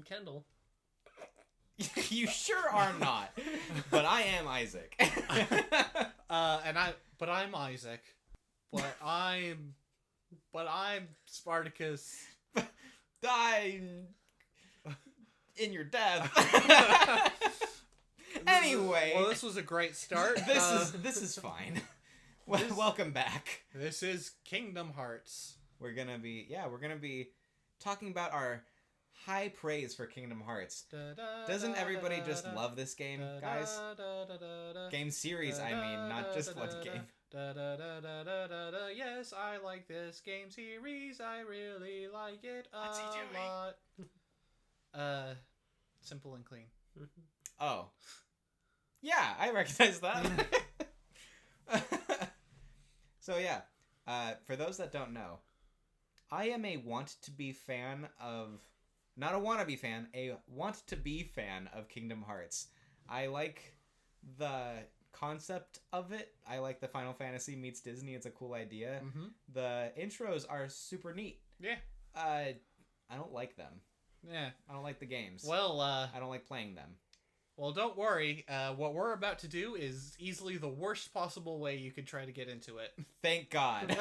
Kendall. You sure are not. But I am Isaac. But I'm Isaac. But I'm Spartacus. Die in your death. Anyway. Well, this was a great start. This is fine. Welcome back. This is Kingdom Hearts. We're gonna be talking about our high praise for Kingdom Hearts. Doesn't everybody just love this game, guys? Game series, I mean, not just one game. Yes, I like this game series. I really like it a What's he doing? lot. Simple and clean. Oh. Yeah, I recognize that. So yeah, for those that don't know, I am a want-to-be fan of... Not a wannabe fan, a want-to-be fan of Kingdom Hearts. I like the concept of it. I like the Final Fantasy meets Disney. It's a cool idea. Mm-hmm. The intros are super neat. Yeah. I don't like them. Yeah. I don't like the games. Well, I don't like playing them. Well, don't worry. What we're about to do is easily the worst possible way you could try to get into it. Thank God.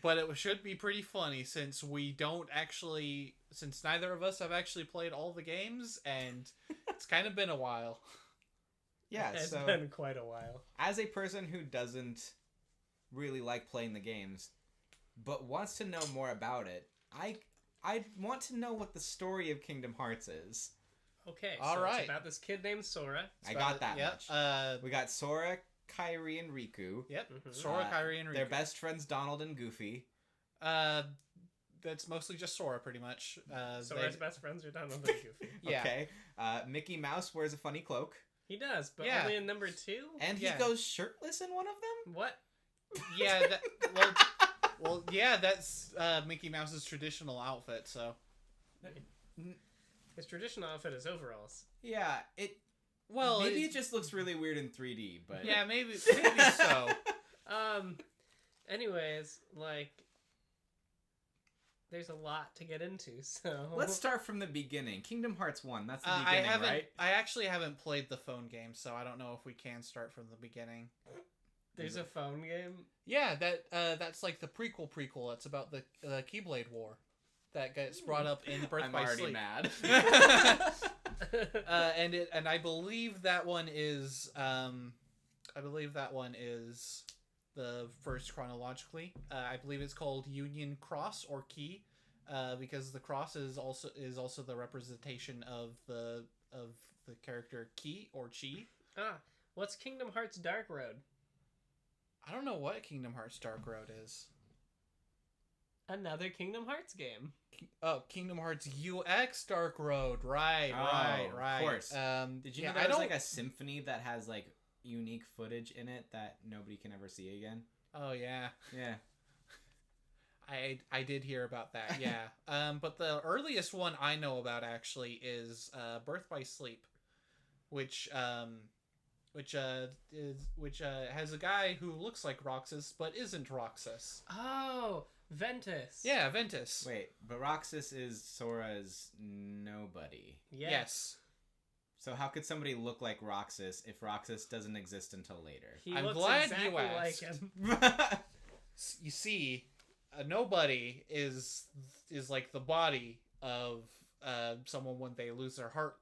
But it should be pretty funny since neither of us have actually played all the games, and it's kind of been a while. Yeah, It's so been quite a while. as a person who doesn't really like playing the games, but wants to know more about it, I want to know what the story of Kingdom Hearts is. Okay, All so right. it's about this kid named Sora. I got that Yep. much. We got Sora, Kairi, and Riku. Yep. Mhm. Sora, Kairi, and Riku. Their best friends Donald and Goofy. That's mostly just Sora, pretty much. Sora's best friends are Donald and Goofy. Yeah. Okay. Mickey Mouse wears a funny cloak. He does, but Yeah. only in number 2? And he Yeah. goes shirtless in one of them? What? Yeah. Well, yeah. That's Mickey Mouse's traditional outfit. So. His traditional outfit is overalls. Yeah, Well, maybe it just looks really weird in 3D, but... Yeah, maybe so. Anyways, there's a lot to get into, so... Let's start from the beginning. Kingdom Hearts 1, that's the beginning, right? I actually haven't played the phone game, so I don't know if we can start from the beginning. There's a phone game? Yeah, that's like the prequel. It's about the Keyblade War that gets brought up in Birth I'm by already Sleep. mad. And I believe that one is the first chronologically. I believe it's called Union Cross or Key, because the cross is also the representation of the character Key or Chi. What's Kingdom Hearts Dark Road? I don't know what Kingdom Hearts Dark Road is. Another Kingdom Hearts game. Oh, Kingdom Hearts UX Dark Road. Right. Of course. Did you know there's like a symphony that has like unique footage in it that nobody can ever see again? Oh yeah. Yeah. I did hear about that. Yeah. But the earliest one I know about actually is Birth by Sleep, which has a guy who looks like Roxas but isn't Roxas. Oh, Ventus. Yeah, Ventus. Wait, but Roxas is Sora's nobody. Yes. So how could somebody look like Roxas if Roxas doesn't exist until later? He I'm looks glad exactly you asked. like him. You see, a nobody is like the body of someone when they lose their heart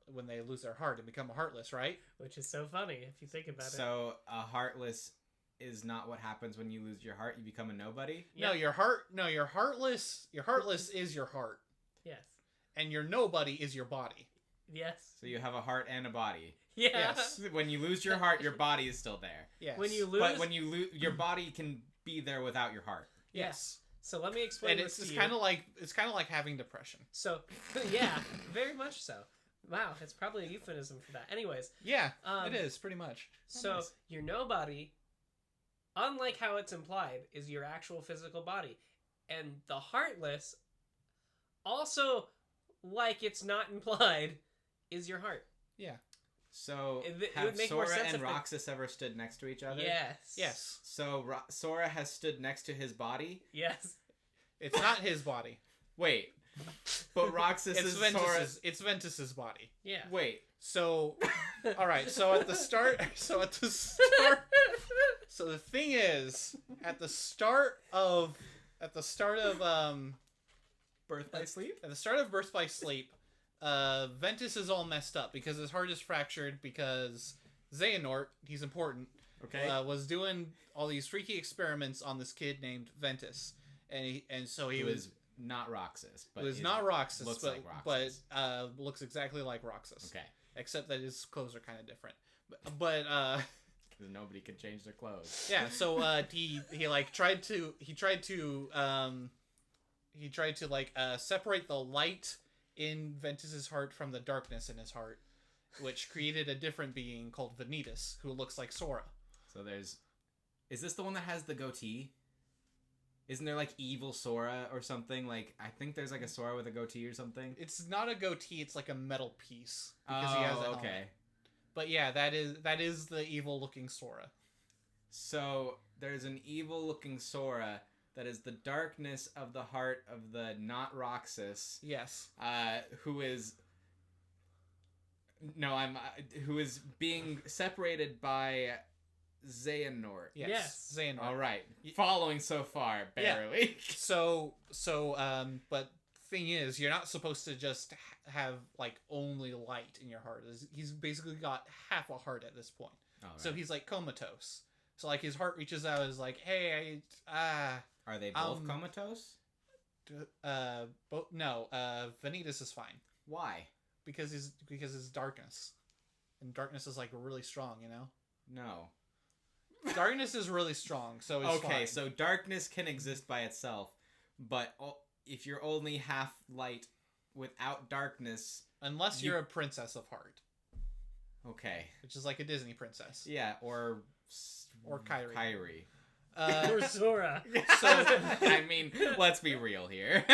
and become heartless, right? Which is so funny if you think about it. So a heartless is not what happens when you lose your heart. You become a nobody. No, your heartless is your heart, Yes. and your nobody is your body. Yes. So you have a heart and a body. Yeah. Yes. When you lose your heart, your body is still there. Yes. When you lose... But when you lose, your body can be there without your heart. Yes. So let me explain And this it's to you. kind of like having depression. So, yeah, very much so. Wow, it's probably a euphemism for that. Anyways. Yeah, it is, pretty much. So, nice. your nobody, unlike how it's implied, is your actual physical body. And the heartless, also, like it's not implied, is your heart. Yeah. So It have would make more Sora sense and if they- Roxas ever stood next to each other? Yes. Yes. So Sora has stood next to his body? Yes. It's not his body. Wait. But Roxas is Sora. It's Ventus's body. Yeah. Wait. So, all right. So at the start. So the thing is, at the start of Birth by Sleep? At the start of Birth by Sleep, Ventus is all messed up because his heart is fractured because Xehanort, he's important, Okay. was doing all these freaky experiments on this kid named Ventus, and so he was not Roxas, but it was not Roxas, looks but, like Roxas. but looks exactly like Roxas. Okay. Except that his clothes are kind of different. But Because nobody can change their clothes. yeah, so he tried to separate the light in Ventus's heart from the darkness in his heart, which created a different being called Vanitas, who looks like Sora. So is this the one that has the goatee? Isn't there like evil Sora or something? Like I think there's like a Sora with a goatee or something. It's not a goatee; it's like a metal piece Because he has a okay. helmet. But yeah, that is the evil-looking Sora. So there's an evil-looking Sora that is the darkness of the heart of the not Roxas. Yes. Who is being separated by Xehanort. Yes. Xehanort. All right. Following so far, barely. Yeah. But thing is, you're not supposed to just have like only light in your heart. He's basically got half a heart at this point. All right. So he's like comatose. So like his heart reaches out and is like, hey, Are they both comatose? No, Vanitas is fine Why? because his darkness, and darkness is like really strong, you know. No. Darkness is really strong, so it's Okay, fine. so darkness can exist by itself, but if you're only half light without darkness, Unless you're a princess of heart, okay, which is like a Disney princess. yeah, or Kyrie. Kyrie. Or Sora. So I mean, let's be real here.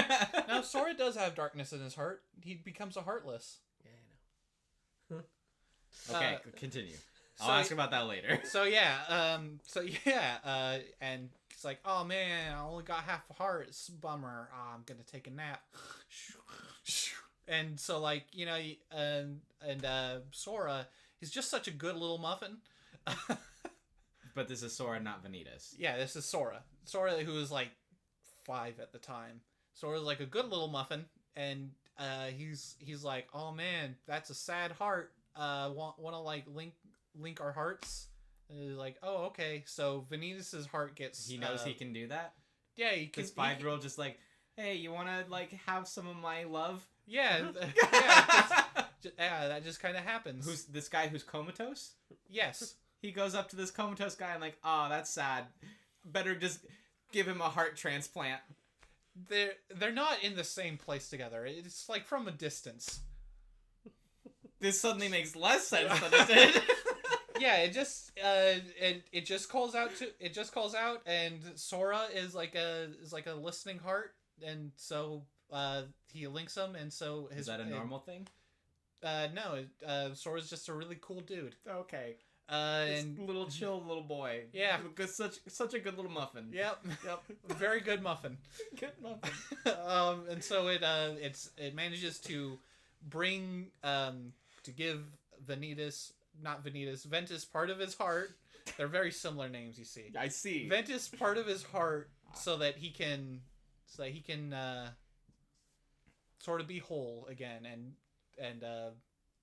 now Sora does have darkness in his heart. He becomes a heartless. Yeah, I know. Okay, continue. I'll so- ask about that later. And it's like, oh man, I only got half a heart. It's a bummer. I'm gonna take a nap. And so like, you know, Sora, he's just such a good little muffin. But this is Sora, not Vanitas. Yeah, this is Sora. Sora, who was like 5 at the time. Sora's like a good little muffin, and he's like, oh man, that's a sad heart. Want to like link our hearts? And he's like, oh okay. So Vanitas' heart gets. He knows he can do that. Yeah, he can. This 5-year-old just like, hey, you want to like have some of my love? Yeah, that just kind of happens. Who's this guy who's comatose? Yes. He goes up to this comatose guy and like, oh, that's sad. Better just give him a heart transplant. They're not in the same place together. It's like from a distance. This suddenly makes less sense than it did. Yeah, it just calls out, and Sora is like a listening heart, and so he links them, and so Is that a normal thing? No, Sora's just a really cool dude. Okay. And little chill little boy. Yeah. Such a good little muffin. Yep. Very good muffin. Good muffin. And so it manages to bring to give Ventus part of his heart. They're very similar names, you see. I see. Ventus part of his heart so that he can sort of be whole again and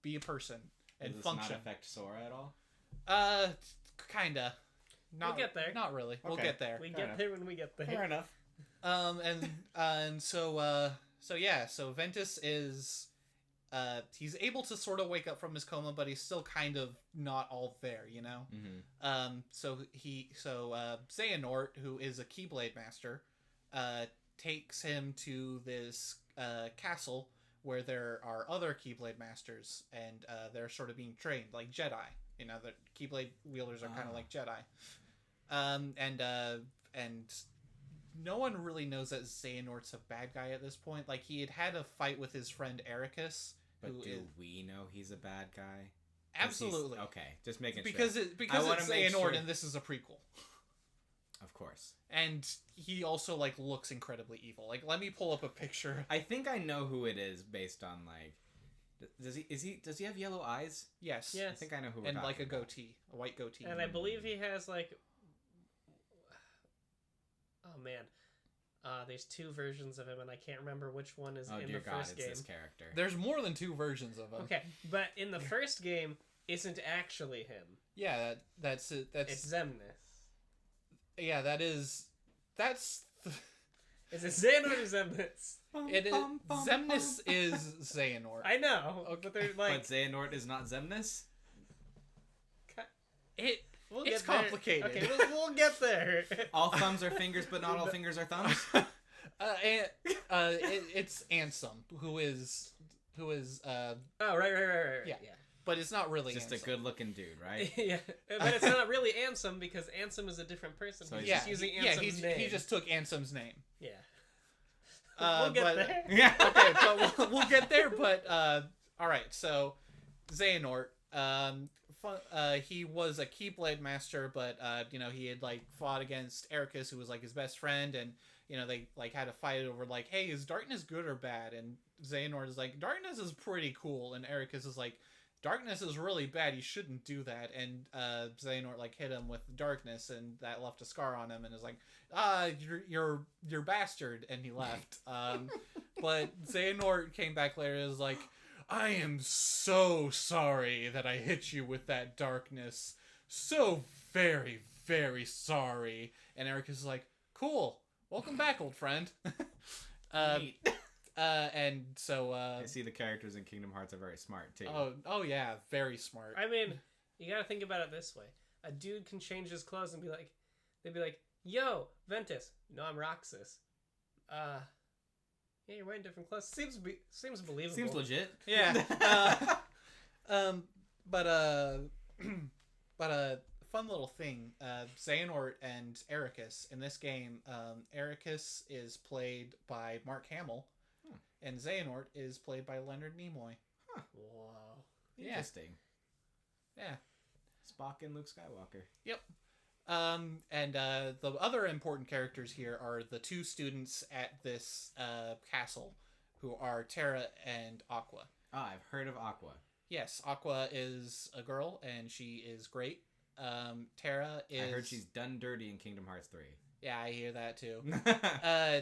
be a person and Does this function. not affect Sora at all? Kinda. We'll get there. Not really. We'll Okay. get there. We Fair get enough. there when we get there. Fair enough. So Ventus is he's able to sort of wake up from his coma, but he's still kind of not all there, you know. Mm-hmm. Xehanort, who is a Keyblade master, takes him to this castle where there are other Keyblade masters, and they're sort of being trained like Jedi. You know, the Keyblade wielders are kind of like Jedi. And no one really knows that Xehanort's a bad guy at this point. Like, he had a fight with his friend Ericus. But do we know he's a bad guy? Absolutely. Okay, just making because sure. it's wanna make Xehanort sure. and this is a prequel. Of course. And he also, like, looks incredibly evil. Like, let me pull up a picture. I think I know who it is based on, like... Does he have yellow eyes? Yes. Yes. I think I know who we're And, talking like, a about. goatee. A white goatee. And I believe he has, like... Oh, man. There's 2 versions of him, and I can't remember which one is in the first game. It's this character. There's more than 2 versions of him. Okay, but in the first game, isn't actually him. Yeah, that's it. It's Xemnas. Yeah, that's... Is it Xehanort or Xemnas? Xemnas is Xehanort. I know, but they're like... But Xehanort is not Xemnas? We'll It's get there. complicated. Okay, we'll get there. All thumbs are fingers, but not all fingers are thumbs? It's Ansem, who is Oh, right. Yeah. But it's not really Just Ansem. a good-looking dude, right? Yeah, but it's not really Ansem because Ansem is a different person. So He's yeah, just using Ansem's name. He just took Ansem's name. Yeah. We'll get there. Yeah. Okay, but we'll get there. But all right. So Xehanort, he was a Keyblade master, but he had like fought against Ericus, who was like his best friend, and they like had a fight over like, hey, is darkness good or bad? And Xehanort is like, darkness is pretty cool, and Ericus is like, darkness is really bad. You shouldn't do that. And Xehanort like hit him with darkness, and that left a scar on him. And is like, you're bastard, and he left. But Xehanort came back later and was like, I am so sorry that I hit you with that darkness. So very, very sorry. And Ericus is like, cool. Welcome back, old friend. And so I see the characters in Kingdom Hearts are very smart too. Oh yeah, very smart. I mean, you gotta think about it this way: a dude can change his clothes and they'd be like, "Yo, Ventus, no, I'm Roxas." Yeah, you're wearing different clothes. Seems believable. Seems legit. Yeah. But a fun little thing, Xehanort and Ericus in this game. Ericus is played by Mark Hamill, and Xehanort is played by Leonard Nimoy. Huh. Wow. Interesting. Yeah. Spock and Luke Skywalker. Yep. And the other important characters here are the 2 students at this castle, who are Terra and Aqua. Ah, I've heard of Aqua. Yes, Aqua is a girl, and she is great. Terra is... I heard she's done dirty in Kingdom Hearts 3. Yeah, I hear that too.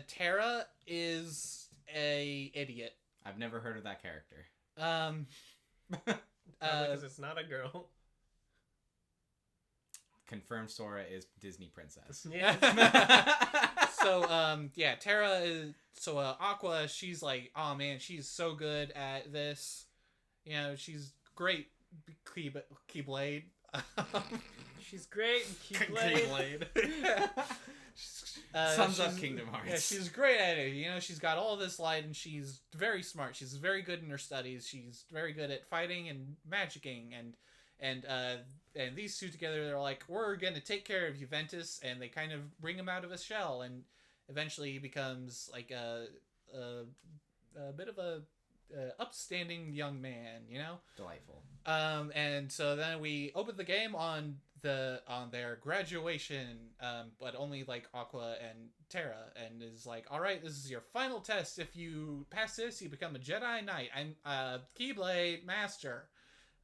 Terra is a idiot. I've never heard of that character. Because it's not a girl. Confirmed Sora is Disney princess. Yeah. So, Terra is... So, Aqua, she's like, oh man, she's so good at this. She's great Keyblade. She's great in Keyblade. Sums up Kingdom Hearts. Yeah, she's great at it. She's got all this light, and she's very smart. She's very good in her studies. She's very good at fighting and magicking, and these 2 together, they're like, we're gonna take care of you, Ventus, and they kind of bring him out of his shell, and eventually he becomes like a bit of a upstanding young man, Delightful. And so then we open the game on their graduation, but only like Aqua and Terra, and is like, all right, this is your final test. If you pass this, you become a Jedi Knight. I'm a Keyblade Master.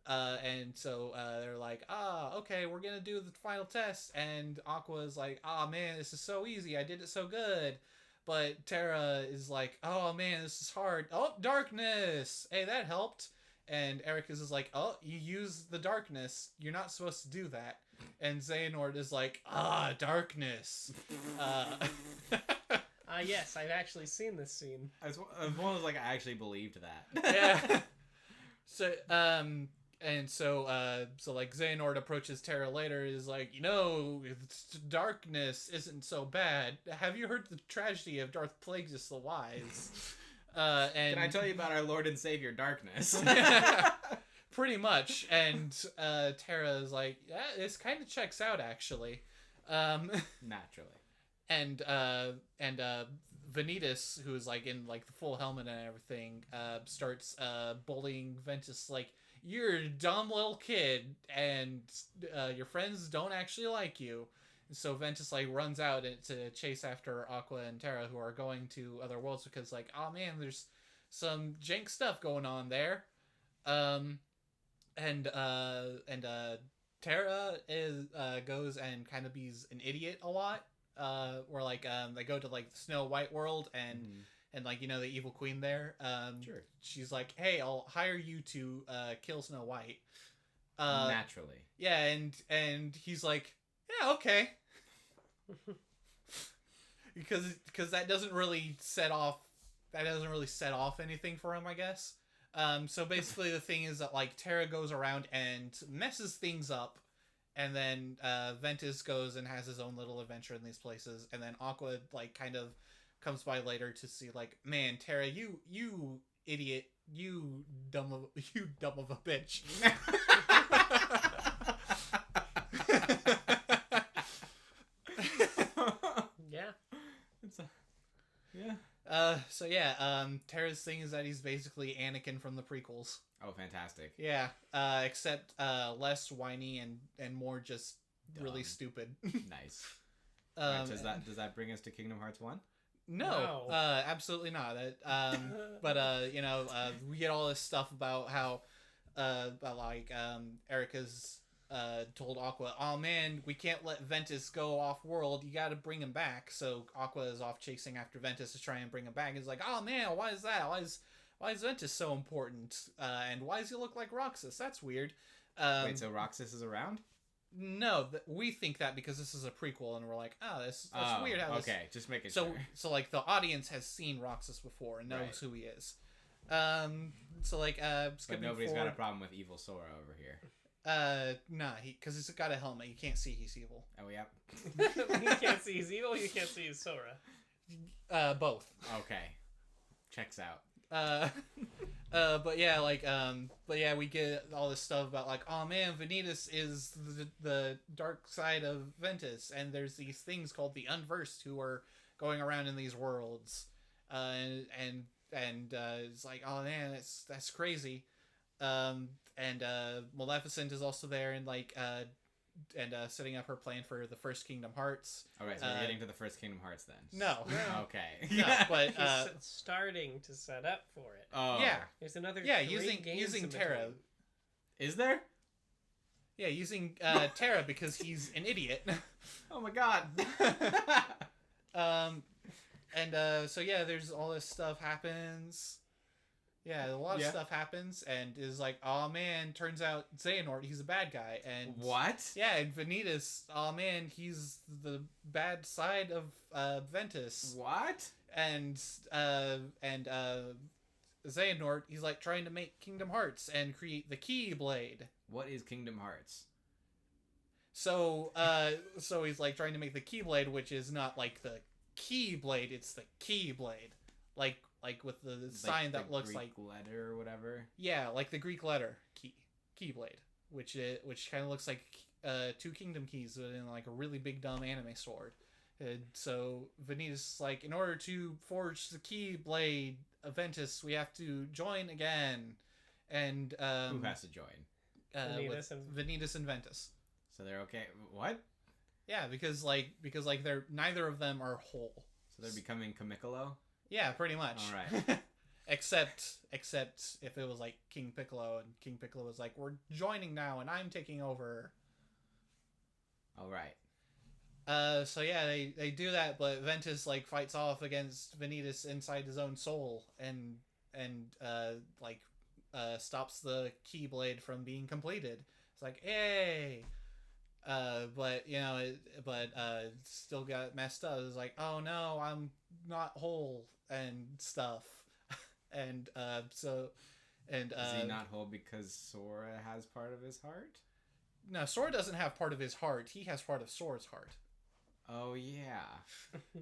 And so they're like, okay, we're gonna do the final test. And Aqua is like, man, this is so easy. I did it so good. But Terra is like, oh man, this is hard. Oh, darkness. Hey, that helped. And Ericus is like, oh, you used the darkness. You're not supposed to do that. And Xehanort is like, darkness. Yes, I've actually seen this scene. As well as like I actually believed that. Yeah. So, so like Xehanort approaches Terra later, is like, darkness isn't so bad. Have you heard the tragedy of Darth Plagueis the Wise? And Can I tell you about our Lord and Savior, Darkness? Pretty much. And Terra is like, yeah, this kind of checks out, actually. Naturally. And Vanitas, who is like in like the full helmet and everything, starts bullying Ventus, like, you're a dumb little kid, and your friends don't actually like you. So Ventus like runs out to chase after Aqua and Terra, who are going to other worlds because like, oh man, there's some jank stuff going on there. And Terra goes and kind of be's an idiot a lot. Where like they go to like the Snow White world and like, you know, the evil queen there. Sure. She's like, hey, I'll hire you to kill Snow White. Naturally. Yeah, and he's like, yeah, okay. because that doesn't really set off anything for him, I guess. So basically the thing is that like Terra goes around and messes things up, and then Ventus goes and has his own little adventure in these places, and then Aqua like kind of comes by later to see like, man, Terra, you idiot, you dumb of a bitch. Yeah. Yeah. Terra's thing is that he's basically Anakin from the prequels. Oh, fantastic. Yeah. Except less whiny and more just really stupid. Nice. Right, does that bring us to Kingdom Hearts 1? No. Absolutely not. But you know, we get all this stuff about how Ericus told Aqua, oh man, we can't let Ventus go off world, you gotta bring him back. So Aqua is off chasing after Ventus to try and bring him back. He's like, oh man, why is that? Why is Ventus so important? And why does he look like Roxas? That's weird. Wait, so Roxas is around? No, we think that because this is a prequel, and we're like, oh, that's weird how this... Okay, just making sure. So like the audience has seen Roxas before and knows who he is. So like but nobody's got a problem with evil Sora over here. Nah, because he's got a helmet. You can't see he's evil. Oh, yeah. You can't see he's evil. You can't see he's Sora. Both. Okay, checks out. But yeah, we get all this stuff about like, oh man, Vanitas is the dark side of Ventus, and there's these things called the Unversed who are going around in these worlds, and it's like, oh man, that's crazy. And Maleficent is also there, and like setting up her plan for the first Kingdom Hearts. All right, so we're getting to the first Kingdom Hearts then. No. Okay. No, but he's starting to set up for it. Oh. Yeah. There's another using Terra. Is there? Yeah, using Terra because he's an idiot. Oh my god. So yeah, there's all this stuff happens. Yeah, a lot of stuff happens, and is like, oh man, turns out Xehanort, he's a bad guy, and what? Yeah, and Vanitas, oh man, he's the bad side of Ventus. What? And Xehanort, he's like trying to make Kingdom Hearts and create the Keyblade. What is Kingdom Hearts? So he's like trying to make the Keyblade, which is not like the Keyblade, it's the Keyblade, like with the sign that looks Greek like letter or whatever. Yeah, like the Greek letter Keyblade, which kind of looks like two Kingdom Keys in like a really big dumb anime sword. And so Vanitas like, in order to forge the Keyblade of Ventus, we have to join again. And who has to join? Vanitas and Ventus. So they're okay. What? Yeah, because they're neither of them are whole. So they're becoming Kamikolo? Yeah, pretty much. All right. except if it was like King Piccolo, and King Piccolo was like, we're joining now and I'm taking over. All right. So yeah, they do that, but Ventus like fights off against Vanitas inside his own soul and stops the Keyblade from being completed. It's like, hey. But you know, still got messed up. It's like, oh no, I'm not whole and stuff. And is he not whole because Sora has part of his heart? No, Sora doesn't have part of his heart. He has part of Sora's heart. Oh yeah,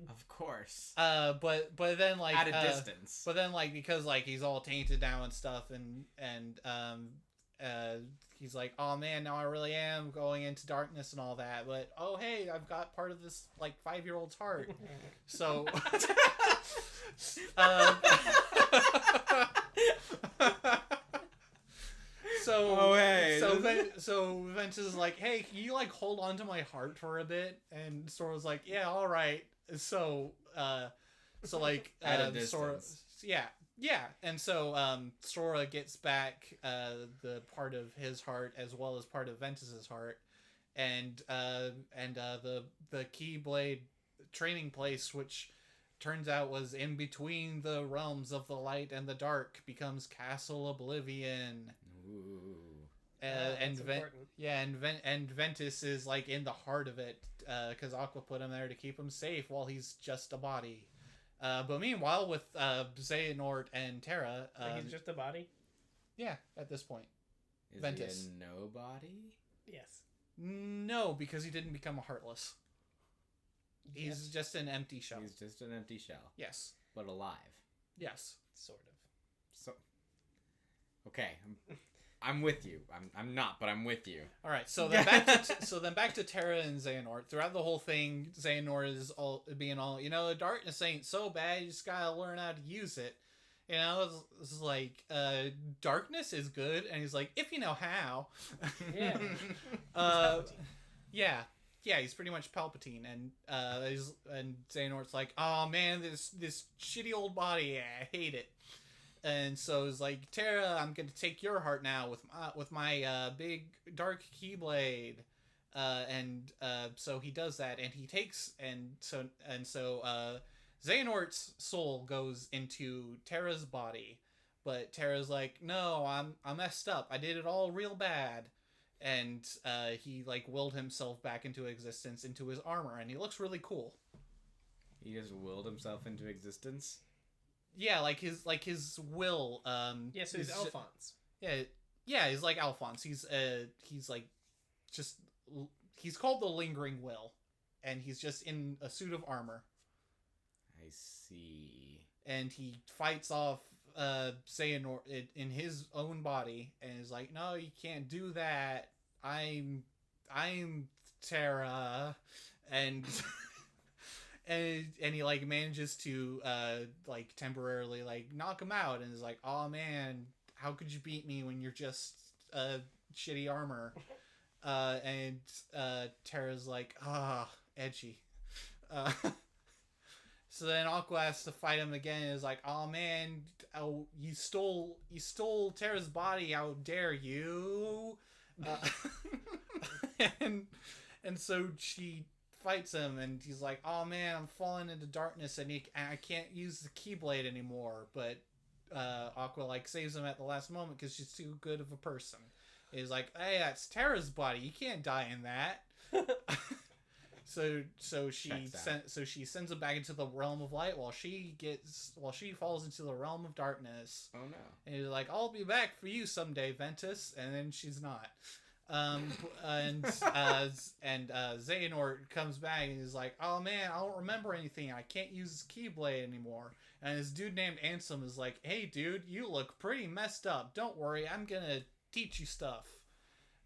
of course. But then like at a distance. But then like, because like he's all tainted now and stuff, and he's like, oh man, now I really am going into darkness and all that. But oh hey, I've got part of this like 5-year-old's heart. So So Oh, hey. so Ventus is like, hey, can you like hold on to my heart for a bit? And Sora's like, yeah, all right. So like At a Sora, distance. yeah, and so Sora gets back the part of his heart as well as part of Ventus's heart, and the Keyblade training place, which turns out was in between the realms of the light and the dark, becomes Castle Oblivion. Ooh. And important. and Ventus is like in the heart of it because Aqua put him there to keep him safe while he's just a body. But meanwhile, with Xehanort and Terra, He's just a body. yeah, at this point, Is Ventus. he a nobody? Yes. No, because he didn't become a heartless. He's just an empty shell. He's just an empty shell, Yes. but alive. Yes. Sort of. So, okay, I'm with you. I'm not, but I'm with you. All right. So then back to Terra and Xehanort. Throughout the whole thing, Xehanort is all being all, the darkness ain't so bad. You just gotta learn how to use it. It's like darkness is good, and he's like, if you know how. Yeah. Yeah. Yeah, he's pretty much Palpatine, and Xehanort's like, oh man, this shitty old body, I hate it. And so it's like, Terra, I'm gonna take your heart now with my big dark keyblade, so he does that, and he takes Xehanort's soul goes into Terra's body, but Terra's like, no, I'm messed up. I did it all real bad, and he like willed himself back into existence into his armor, and he looks really cool. He just willed himself into existence. Yeah, like his will. Yeah, so he's Alphonse. Yeah, he's like Alphonse. He's like just he's called the Lingering Will, and he's just in a suit of armor. I see. And he fights off Xehanort in his own body, and is like, no, you can't do that. I'm Terra, and. And he like manages to like temporarily like knock him out, and is like, oh man, how could you beat me when you're just shitty armor? And Terra's like, edgy. So then Aqua has to fight him again, and is like, oh man, you stole Terra's body, how dare you? And so she fights him, and he's like, oh man, I'm falling into darkness, and I can't use the Keyblade anymore, but Aqua like saves him at the last moment because she's too good of a person. He's like, hey, that's Terra's body, you can't die in that. so she sends him back into the realm of light while she falls into the realm of darkness. Oh no. And he's like, I'll be back for you someday, Ventus, and then she's not. And Xehanort comes back and he's like, oh man, I don't remember anything. I can't use his Keyblade anymore. And this dude named Ansem is like, hey dude, you look pretty messed up. Don't worry, I'm gonna teach you stuff.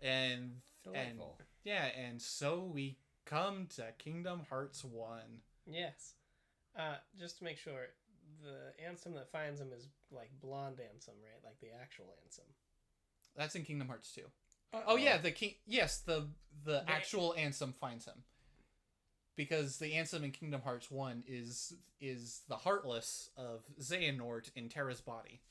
And Delightful. and so we come to Kingdom Hearts 1. Yes. Just to make sure, the Ansem that finds him is like blonde Ansem, right? Like the actual Ansem. That's in Kingdom Hearts 2. Oh yeah, the actual Ansem finds him. Because the Ansem in Kingdom Hearts 1 is the Heartless of Xehanort in Terra's body.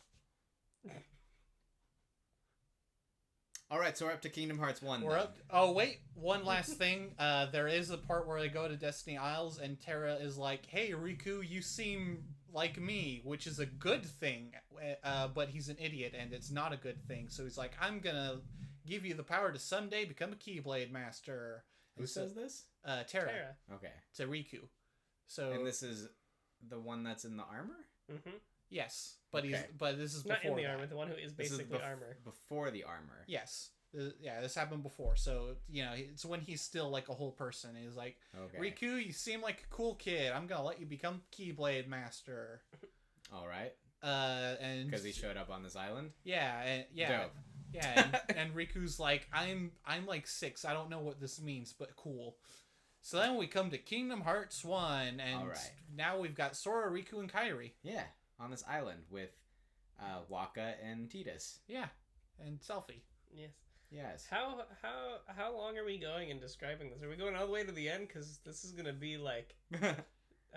Alright, so we're up to Kingdom Hearts 1 We're then. up. Oh wait, one last thing. There is a part where they go to Destiny Isles, and Terra is like, "Hey Riku, you seem like me," which is a good thing. But he's an idiot, and it's not a good thing. So he's like, "I'm gonna give you the power to someday become a Keyblade Master." Who says this? Terra. Okay. To Riku. So And this is the one that's in the armor? Mm-hmm. yes, but Okay. this is Not before in the that. armor, the one who is This is basically armor. before the armor. Yes. Yeah, this happened before. So, it's when he's still like a whole person. He's like, Okay. Riku, you seem like a cool kid. I'm gonna let you become Keyblade Master. Alright. And Because he showed up on this island? yeah, Dope. yeah, and Riku's like, I'm like 6. I don't know what this means, but cool. So then we come to Kingdom Hearts 1, and Alright. now we've got Sora, Riku, and Kairi. Yeah, on this island with Waka and Tidus. Yeah, and Selfie. Yes. Yes. How long are we going in describing this? Are we going all the way to the end? Because this is gonna be like,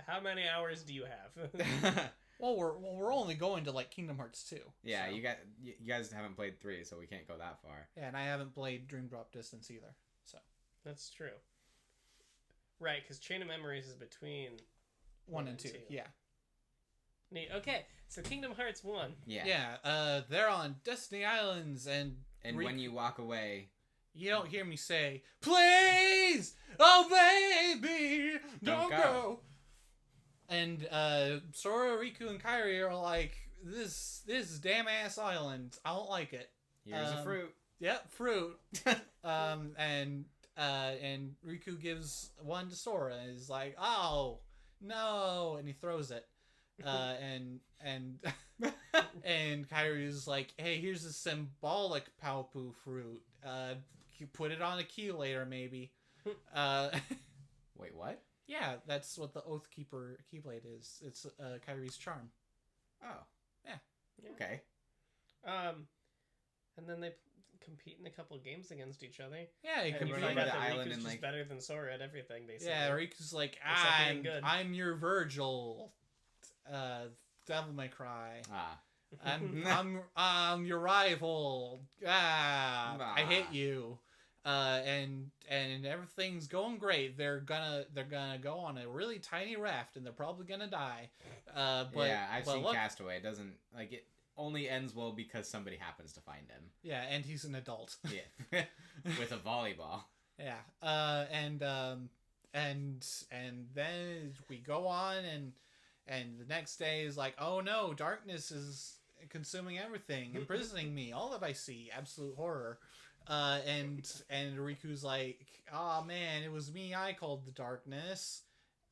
how many hours do you have? Well, we're only going to like Kingdom Hearts 2. Yeah, so. you guys haven't played 3, so we can't go that far. Yeah, and I haven't played Dream Drop Distance either. So That's true. Right, because Chain of Memories is between 1 and 2. Yeah. Neat. Okay, so Kingdom Hearts 1. Yeah. Yeah. They're on Destiny Islands, and when you walk away, you don't hear me say, "Please, oh baby, don't go." And Sora, Riku, and Kairi are like, "This damn ass island. I don't like it." here's a fruit. Yep, fruit. And Riku gives one to Sora and is like, "Oh no!" and he throws it. And Kyrie's like, "Hey, here's a symbolic Palpu fruit. You put it on a key later, maybe." Wait, what? Yeah, that's what the Oathkeeper Keyblade is. It's Kyrie's charm. Oh. Yeah. Okay. And then they compete in a couple of games against each other. Yeah, you And can we run find over out the that island Riku's and, just like- better than Sora at everything, basically. Yeah, Riku's like, Except being good. I'm your Virgil. Devil May Cry. Ah. I'm your rival. I hate you. And everything's going great. They're gonna go on a really tiny raft, and they're probably gonna die. But yeah, I've seen look, Castaway. It doesn't like it. Only ends well because somebody happens to find him. Yeah, and he's an adult. Yeah, with a volleyball. Yeah. And then we go on, and the next day is like, oh no, darkness is consuming everything, imprisoning me. All that I see, absolute horror. And Riku's like, oh man, it was me. I called the darkness.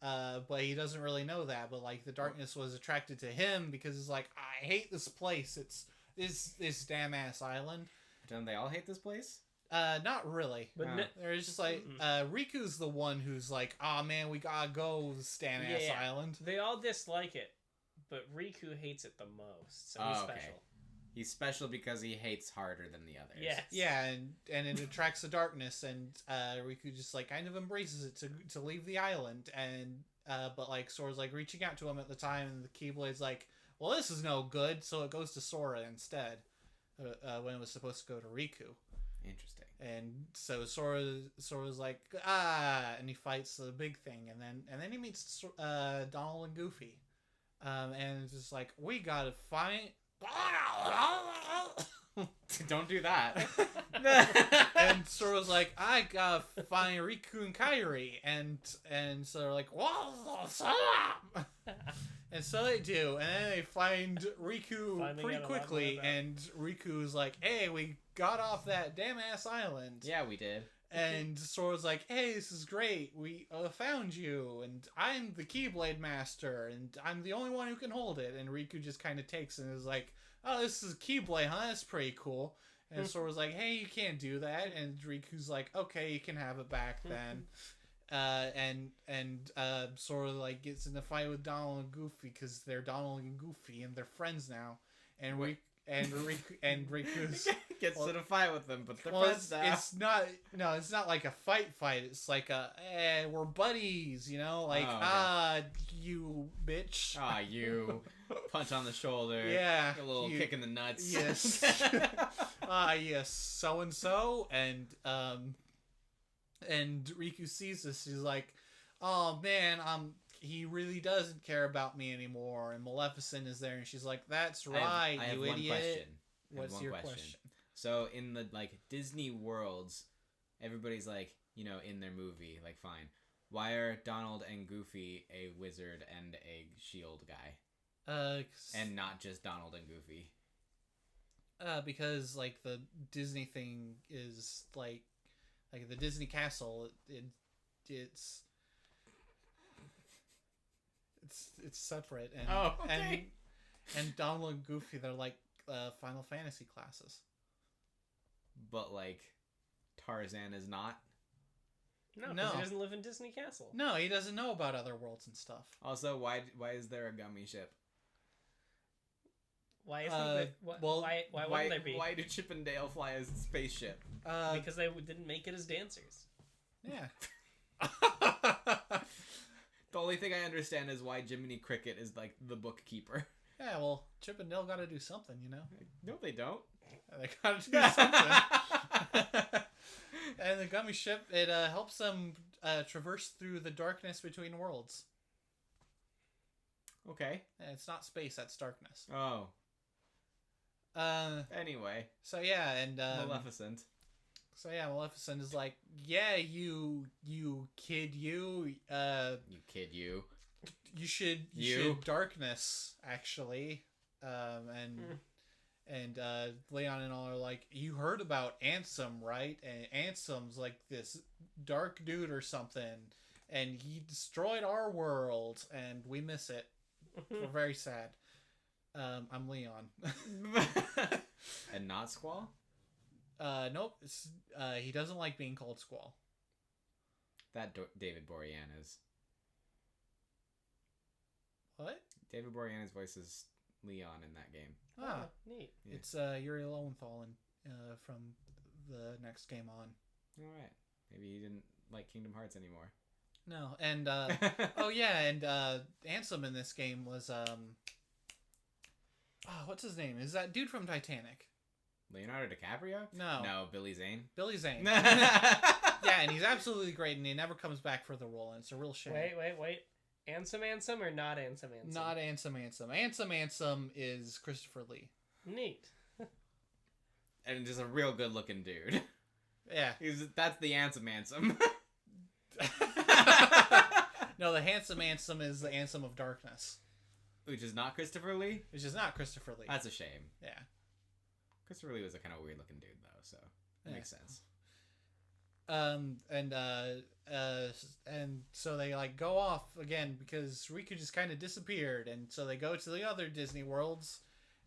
But he doesn't really know that. But like the darkness was attracted to him because it's like, I hate this place. It's this damn ass island. Don't they all hate this place? Not really. But There's just like Riku's the one who's like, oh man, we gotta go to this damn ass island. They all dislike it, but Riku hates it the most, so he's Oh, okay. special. He's special because he hates harder than the others. Yes. Yeah, and it attracts the darkness, and Riku just like kind of embraces it to leave the island, and but like Sora's like reaching out to him at the time, and the Keyblade's like, well, this is no good, so it goes to Sora instead, when it was supposed to go to Riku. Interesting. And so Sora's like, and he fights the big thing, and then he meets Donald and Goofy, and it's just like, we gotta find. Don't do that. And Sora's like, I gotta find Riku and Kairi, and so they're like, whoa, Sora! And so they do, and then they find Riku Finding pretty out a lot quickly, more about- and Riku's like, hey, we got off that damn ass island. Yeah, we did. And Sora's like, hey, this is great. We found you, and I'm the Keyblade Master, and I'm the only one who can hold it. And Riku just kind of takes it and is like, oh, this is Keyblade, huh? That's pretty cool. And Sora's like, hey, you can't do that. And Riku's like, okay, you can have it back then. And Sora like gets in a fight with Donald and Goofy because they're Donald and Goofy and they're friends now. And Riku's Gets in a fight with them, but they're well, friends now. it's not like a fight. It's like we're buddies, you know, like Oh, okay. You bitch. Ah, you. Punch on the shoulder. Yeah, A little you- kick in the nuts. Yes. Yes, so and so, and Riku sees this. He's like, oh man, he really doesn't care about me anymore. And Maleficent is there, and she's like, that's right, I have you one idiot. question. I have What's one your question. question? So in the like Disney worlds, everybody's like, you know, in their movie, like fine. Why are Donald and Goofy a wizard and a shield guy? And not just Donald and Goofy? Because like the Disney thing is like the Disney castle. It's separate, and Oh, okay. and Donald and Goofy, they're like Final Fantasy classes. But like Tarzan is not. No, No. because he doesn't live in Disney Castle. No, he doesn't know about other worlds and stuff. Also, why is there a gummy ship? Why isn't it? Why wouldn't there be? Why do Chip and Dale fly a spaceship? Because they didn't make it as dancers. Yeah. The only thing I understand is why Jiminy Cricket is like the bookkeeper. Yeah, well, Chip and Dale got to do something, you know? No, they don't. They got to do something. And the gummy ship, it helps them traverse through the darkness between worlds. Okay. And it's not space, that's darkness. Oh. Anyway. So yeah, and Maleficent. So yeah, Maleficent is like, yeah, you kid, you kid, you. You should darkness actually, and Leon and all are like, you heard about Ansem, right? And Ansem's like this dark dude or something, and he destroyed our world, and we miss it. We're very sad. I'm Leon. And not Squall? Nope. He doesn't like being called Squall. That David Boreanaz. What? David Boreanaz voices Leon in that game. Ah, neat. Yeah. It's Yuri Lowenthal from the next game on. All right. Maybe he didn't like Kingdom Hearts anymore. No, and oh yeah, and Ansem in this game was what's his name? Is that dude from Titanic? Leonardo DiCaprio? No, Billy Zane. Billy Zane. Yeah, and he's absolutely great, and he never comes back for the role, and it's a real shame. Wait. Ansem or not Ansem? Not Ansem. Ansem is Christopher Lee. Neat. And just a real good looking dude. Yeah. That's the Ansem. No, the handsome Ansem is the Ansem of Darkness. Which is not Christopher Lee? Which is not Christopher Lee. That's a shame. Yeah. Christopher Lee was a kind of weird looking dude, though, so it makes sense. And so they like go off again because Riku just kind of disappeared, and so they go to the other Disney worlds,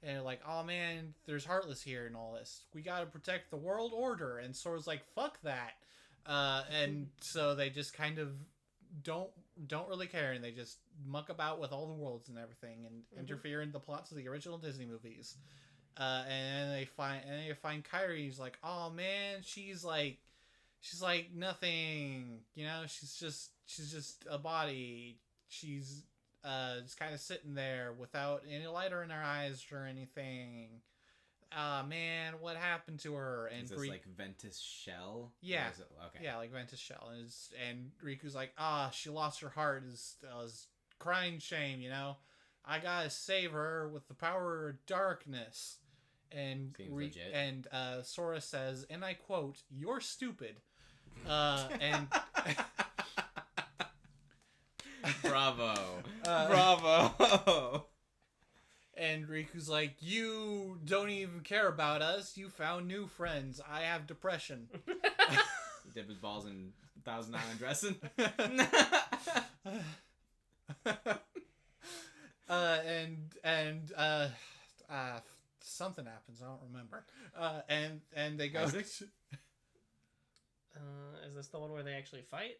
and they're like, oh man, there's Heartless here and all this. We gotta protect the world order, and Sora's like, fuck that. And so they just kind of don't really care, and they just muck about with all the worlds and everything, and interfere in the plots of the original Disney movies. And they find Kyrie's like, oh man, she's like nothing, you know, she's just a body. She's just kind of sitting there without any lighter in her eyes or anything. Man, what happened to her? And is this like Ventus Shell? Yeah. Okay. Yeah, like Ventus Shell. And Riku's like, she lost her heart. Is crying shame, you know? I gotta save her with the power of darkness. And legit. And Sora says, and I quote, "You're stupid." And bravo. Bravo. And Riku's like, you don't even care about us. You found new friends. I have depression. He dipped his balls in Thousand Island dressing. Something happens. I don't remember. And they go. Is this the one where they actually fight?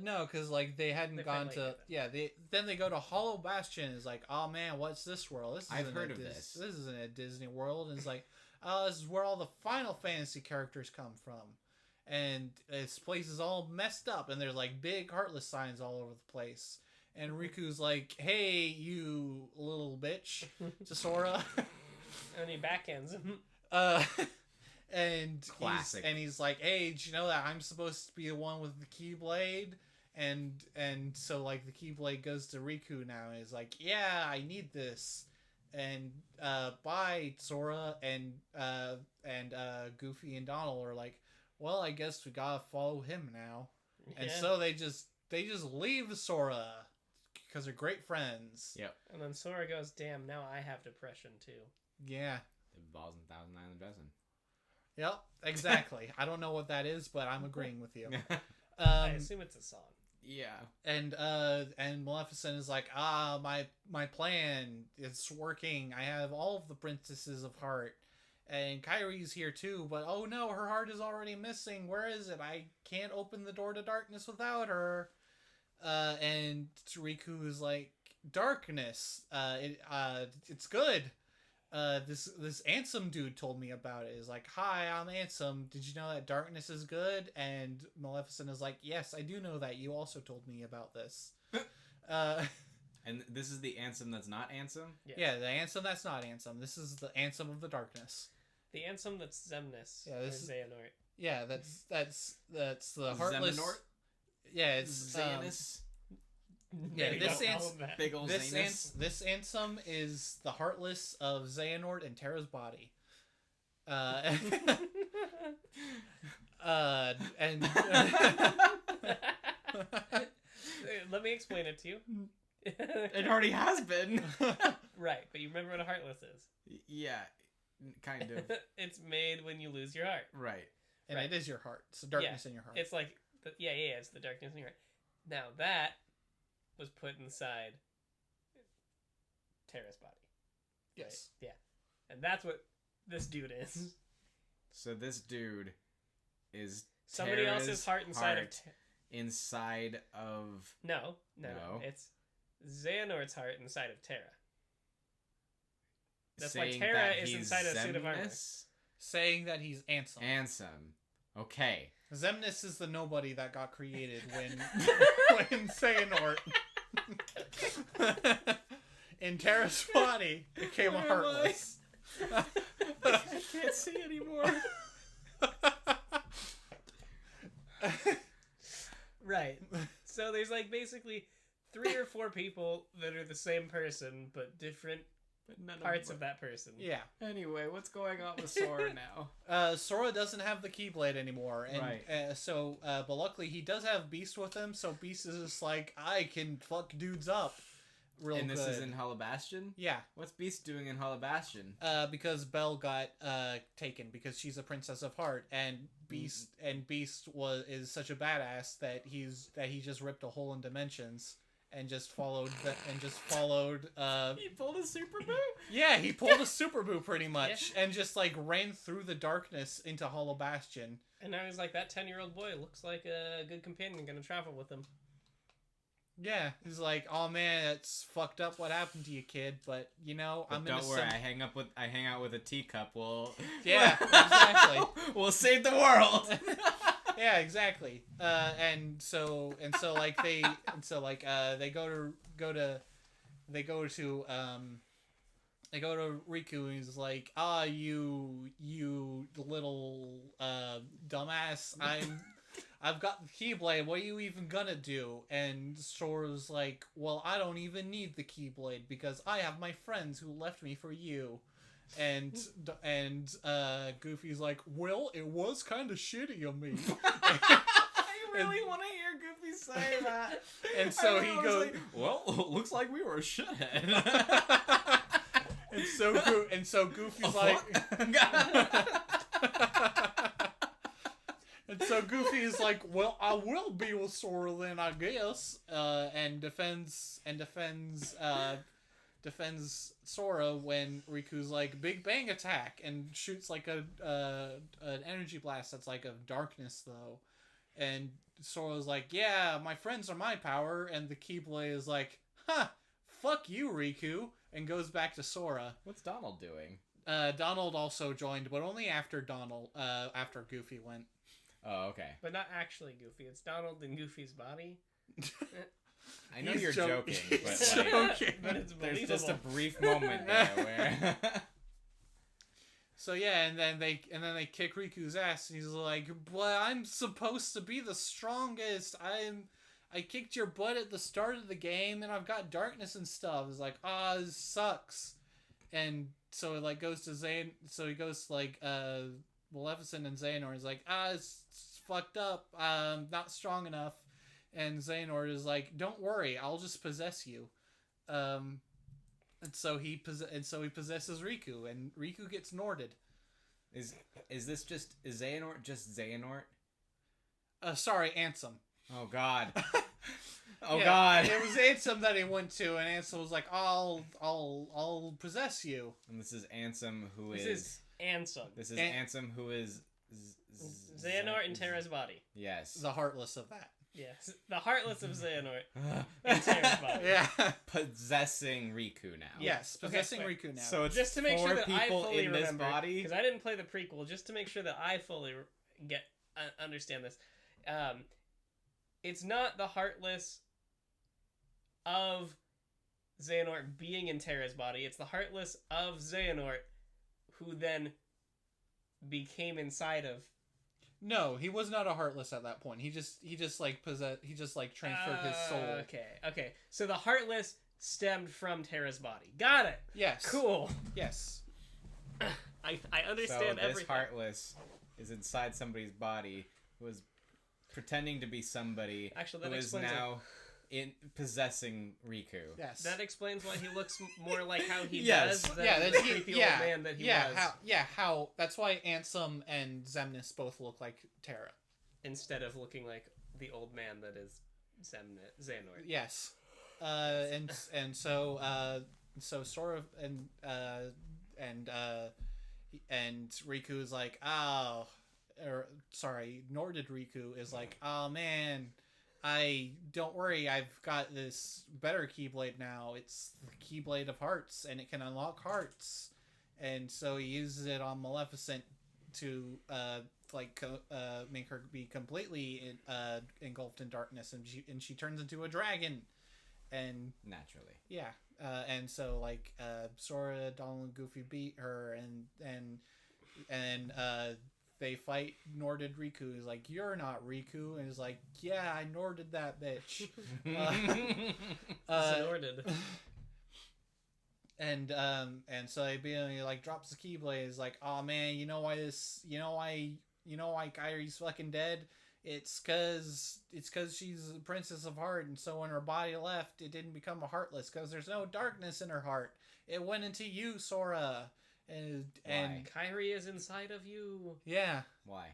No, because like they hadn't gone to. Yeah, then they go to Hollow Bastion. It's like, oh man, what's this world? I've heard of this. This isn't a Disney World. And it's like, oh, this is where all the Final Fantasy characters come from, and this place is all messed up, and there's like big Heartless signs all over the place. And Riku's like, hey, you little bitch, to Sora. And he backhands him. And classic. He's like, hey, did you know that I'm supposed to be the one with the Keyblade? And so like the Keyblade goes to Riku now, and he's like, yeah, I need this. And bye, Sora. And Goofy and Donald are like, well, I guess we gotta follow him now. Yeah. And so they just leave Sora because they're great friends. Yep. And then Sora goes, damn, now I have depression too. Yeah. The balls in Thousand Island dressing. Yep, exactly. I don't know what that is, but I'm agreeing with you. I assume it's a song. Yeah. And Maleficent is like, my plan, it's working. I have all of the princesses of heart. And Kyrie's here too, but oh no, her heart is already missing. Where is it? I can't open the door to darkness without her. And Riku is like, darkness. It's good. This Ansem dude told me about it. Is like, hi, I'm Ansem. Did you know that darkness is good? And Maleficent is like, yes, I do know that. You also told me about this. And this is the Ansem that's not Ansem? Yeah, the Ansem that's not Ansem. This is the Ansem of the darkness. The Ansem that's Xemnas. Yeah, this is Xehanort. Yeah, that's the heartless. Xehanort? Yeah, it's Xanus? Yeah, Big ol' Xanus? this Ansem is the heartless of Xehanort and Terra's body. And Let me explain it to you. It already has been. Right, but you remember what a heartless is? Yeah, kind of. It's made when you lose your heart. Right. And Right. it is your heart. It's the darkness in your heart. It's like, it's the darkness in your heart. Now that was put inside Terra's body. Yes. Right? Yeah. And that's what this dude is. So this dude is Somebody Terra's else's heart inside of... inside of... No. No. It's Xehanort's heart inside of Terra. That's why saying Terra that is he's inside a suit of armor. Xemnas? Saying that he's Ansem. Ansem. Okay. Xemnas is the nobody that got created when Xehanort in Terra's body became a Where am heartless. I can't see anymore. Right. So there's like basically 3 or 4 people that are the same person but different parts of that person. Yeah. Anyway, what's going on with Sora now? Sora doesn't have the Keyblade anymore, and right. but luckily he does have Beast with him. So Beast is just like, I can fuck dudes up, real good. And this is in Hollow Bastion? Yeah. What's Beast doing in Hollow Bastion? Because Belle got taken because she's a princess of heart, and Beast is such a badass that he just ripped a hole in dimensions. And just followed. He pulled a super boo? Yeah, he pulled a super boo pretty much, and just like ran through the darkness into Hollow Bastion. And now he's like, that 10-year-old boy looks like a good companion, gonna travel with him. Yeah, he's like, oh man, it's fucked up what happened to you, kid. But you know, But don't worry, I hang out with a teacup. Yeah, exactly. We'll save the world. Yeah, exactly. And so they go to Riku, and he's like, you little dumbass, I've got the Keyblade, what are you even gonna do? And Sora's like, well, I don't even need the Keyblade because I have my friends who left me for you. And Goofy's like, well, it was kind of shitty of me. I really want to hear Goofy say that. And so he goes, like, well, looks like we were a shithead. and so Goofy's like, and so Goofy is like, well, I will be with Sora then, I guess, and defends Sora when Riku's like, Big Bang attack, and shoots like an energy blast that's like of darkness though, and Sora's like, yeah, my friends are my power, and the Keyblade is like, fuck you, Riku, and goes back to Sora. What's Donald doing? Donald also joined, but only after after Goofy went. Oh, okay. But not actually Goofy. It's Donald in Goofy's body. I know He's you're joking, but he's like, joking. But it's there's believable. just a brief moment there where. So yeah, and then they kick Riku's ass, and he's like, "But I'm supposed to be the strongest. I kicked your butt at the start of the game, and I've got darkness and stuff." It's like, this sucks. And so it like goes to Zane. So he goes to like Maleficent and Xehanort. He's like, it's fucked up. Not strong enough. And Xehanort is like, don't worry, I'll just possess you. And so he possesses Riku, and Riku gets Norded. Is Xehanort just Xehanort? Sorry, Ansem. Oh God. Yeah, God. It was Ansem that he went to, and Ansem was like, I'll possess you. And this is Ansem, who This is. is Ansem. This is Ansem, who is. Xehanort in Terra's body. Yes. The heartless of that. Yes, the Heartless of Xehanort in Terra's body. Yeah. Possessing Riku now. Yes, possessing Okay, Riku now. So it's Just to make 4 sure that I people fully in this remember, body. because I didn't play the prequel, just to make sure that I fully understand this. It's not the Heartless of Xehanort being in Terra's body. It's the Heartless of Xehanort who then became inside of. No, he was not a Heartless at that point. He just like transferred his soul. Okay. So the Heartless stemmed from Terra's body. Got it. Yes. Cool. Yes. I understand so this everything. Heartless is inside somebody's body who was pretending to be somebody Actually, that who is explains it. now in possessing Riku. Yes. That explains why he looks more like how he Yes. does than Yeah, the that he- creepy yeah, old man that he yeah, was. how that's why Ansem and Xemnas both look like Terra. Instead of looking like the old man that is Xehanort. Yes. And so Sora and Riku is like, nor did Riku is like, oh man, don't worry, I've got this better Keyblade now. It's the Keyblade of Hearts, and it can unlock hearts. And so he uses it on Maleficent to make her be completely engulfed in darkness, and she turns into a dragon. And Naturally. yeah, and so Sora, Donald, and Goofy beat her, and they fight. Nor did Riku. He's like, "You're not Riku," and he's like, "Yeah, I nor did that bitch." Xehanort. And so he drops the Keyblade. He's like, "Oh man, you know why Kairi's fucking dead? It's cause she's a princess of heart, and so when her body left, it didn't become a Heartless, cause there's no darkness in her heart. It went into you, Sora." And Kairi is inside of you. yeah, Why?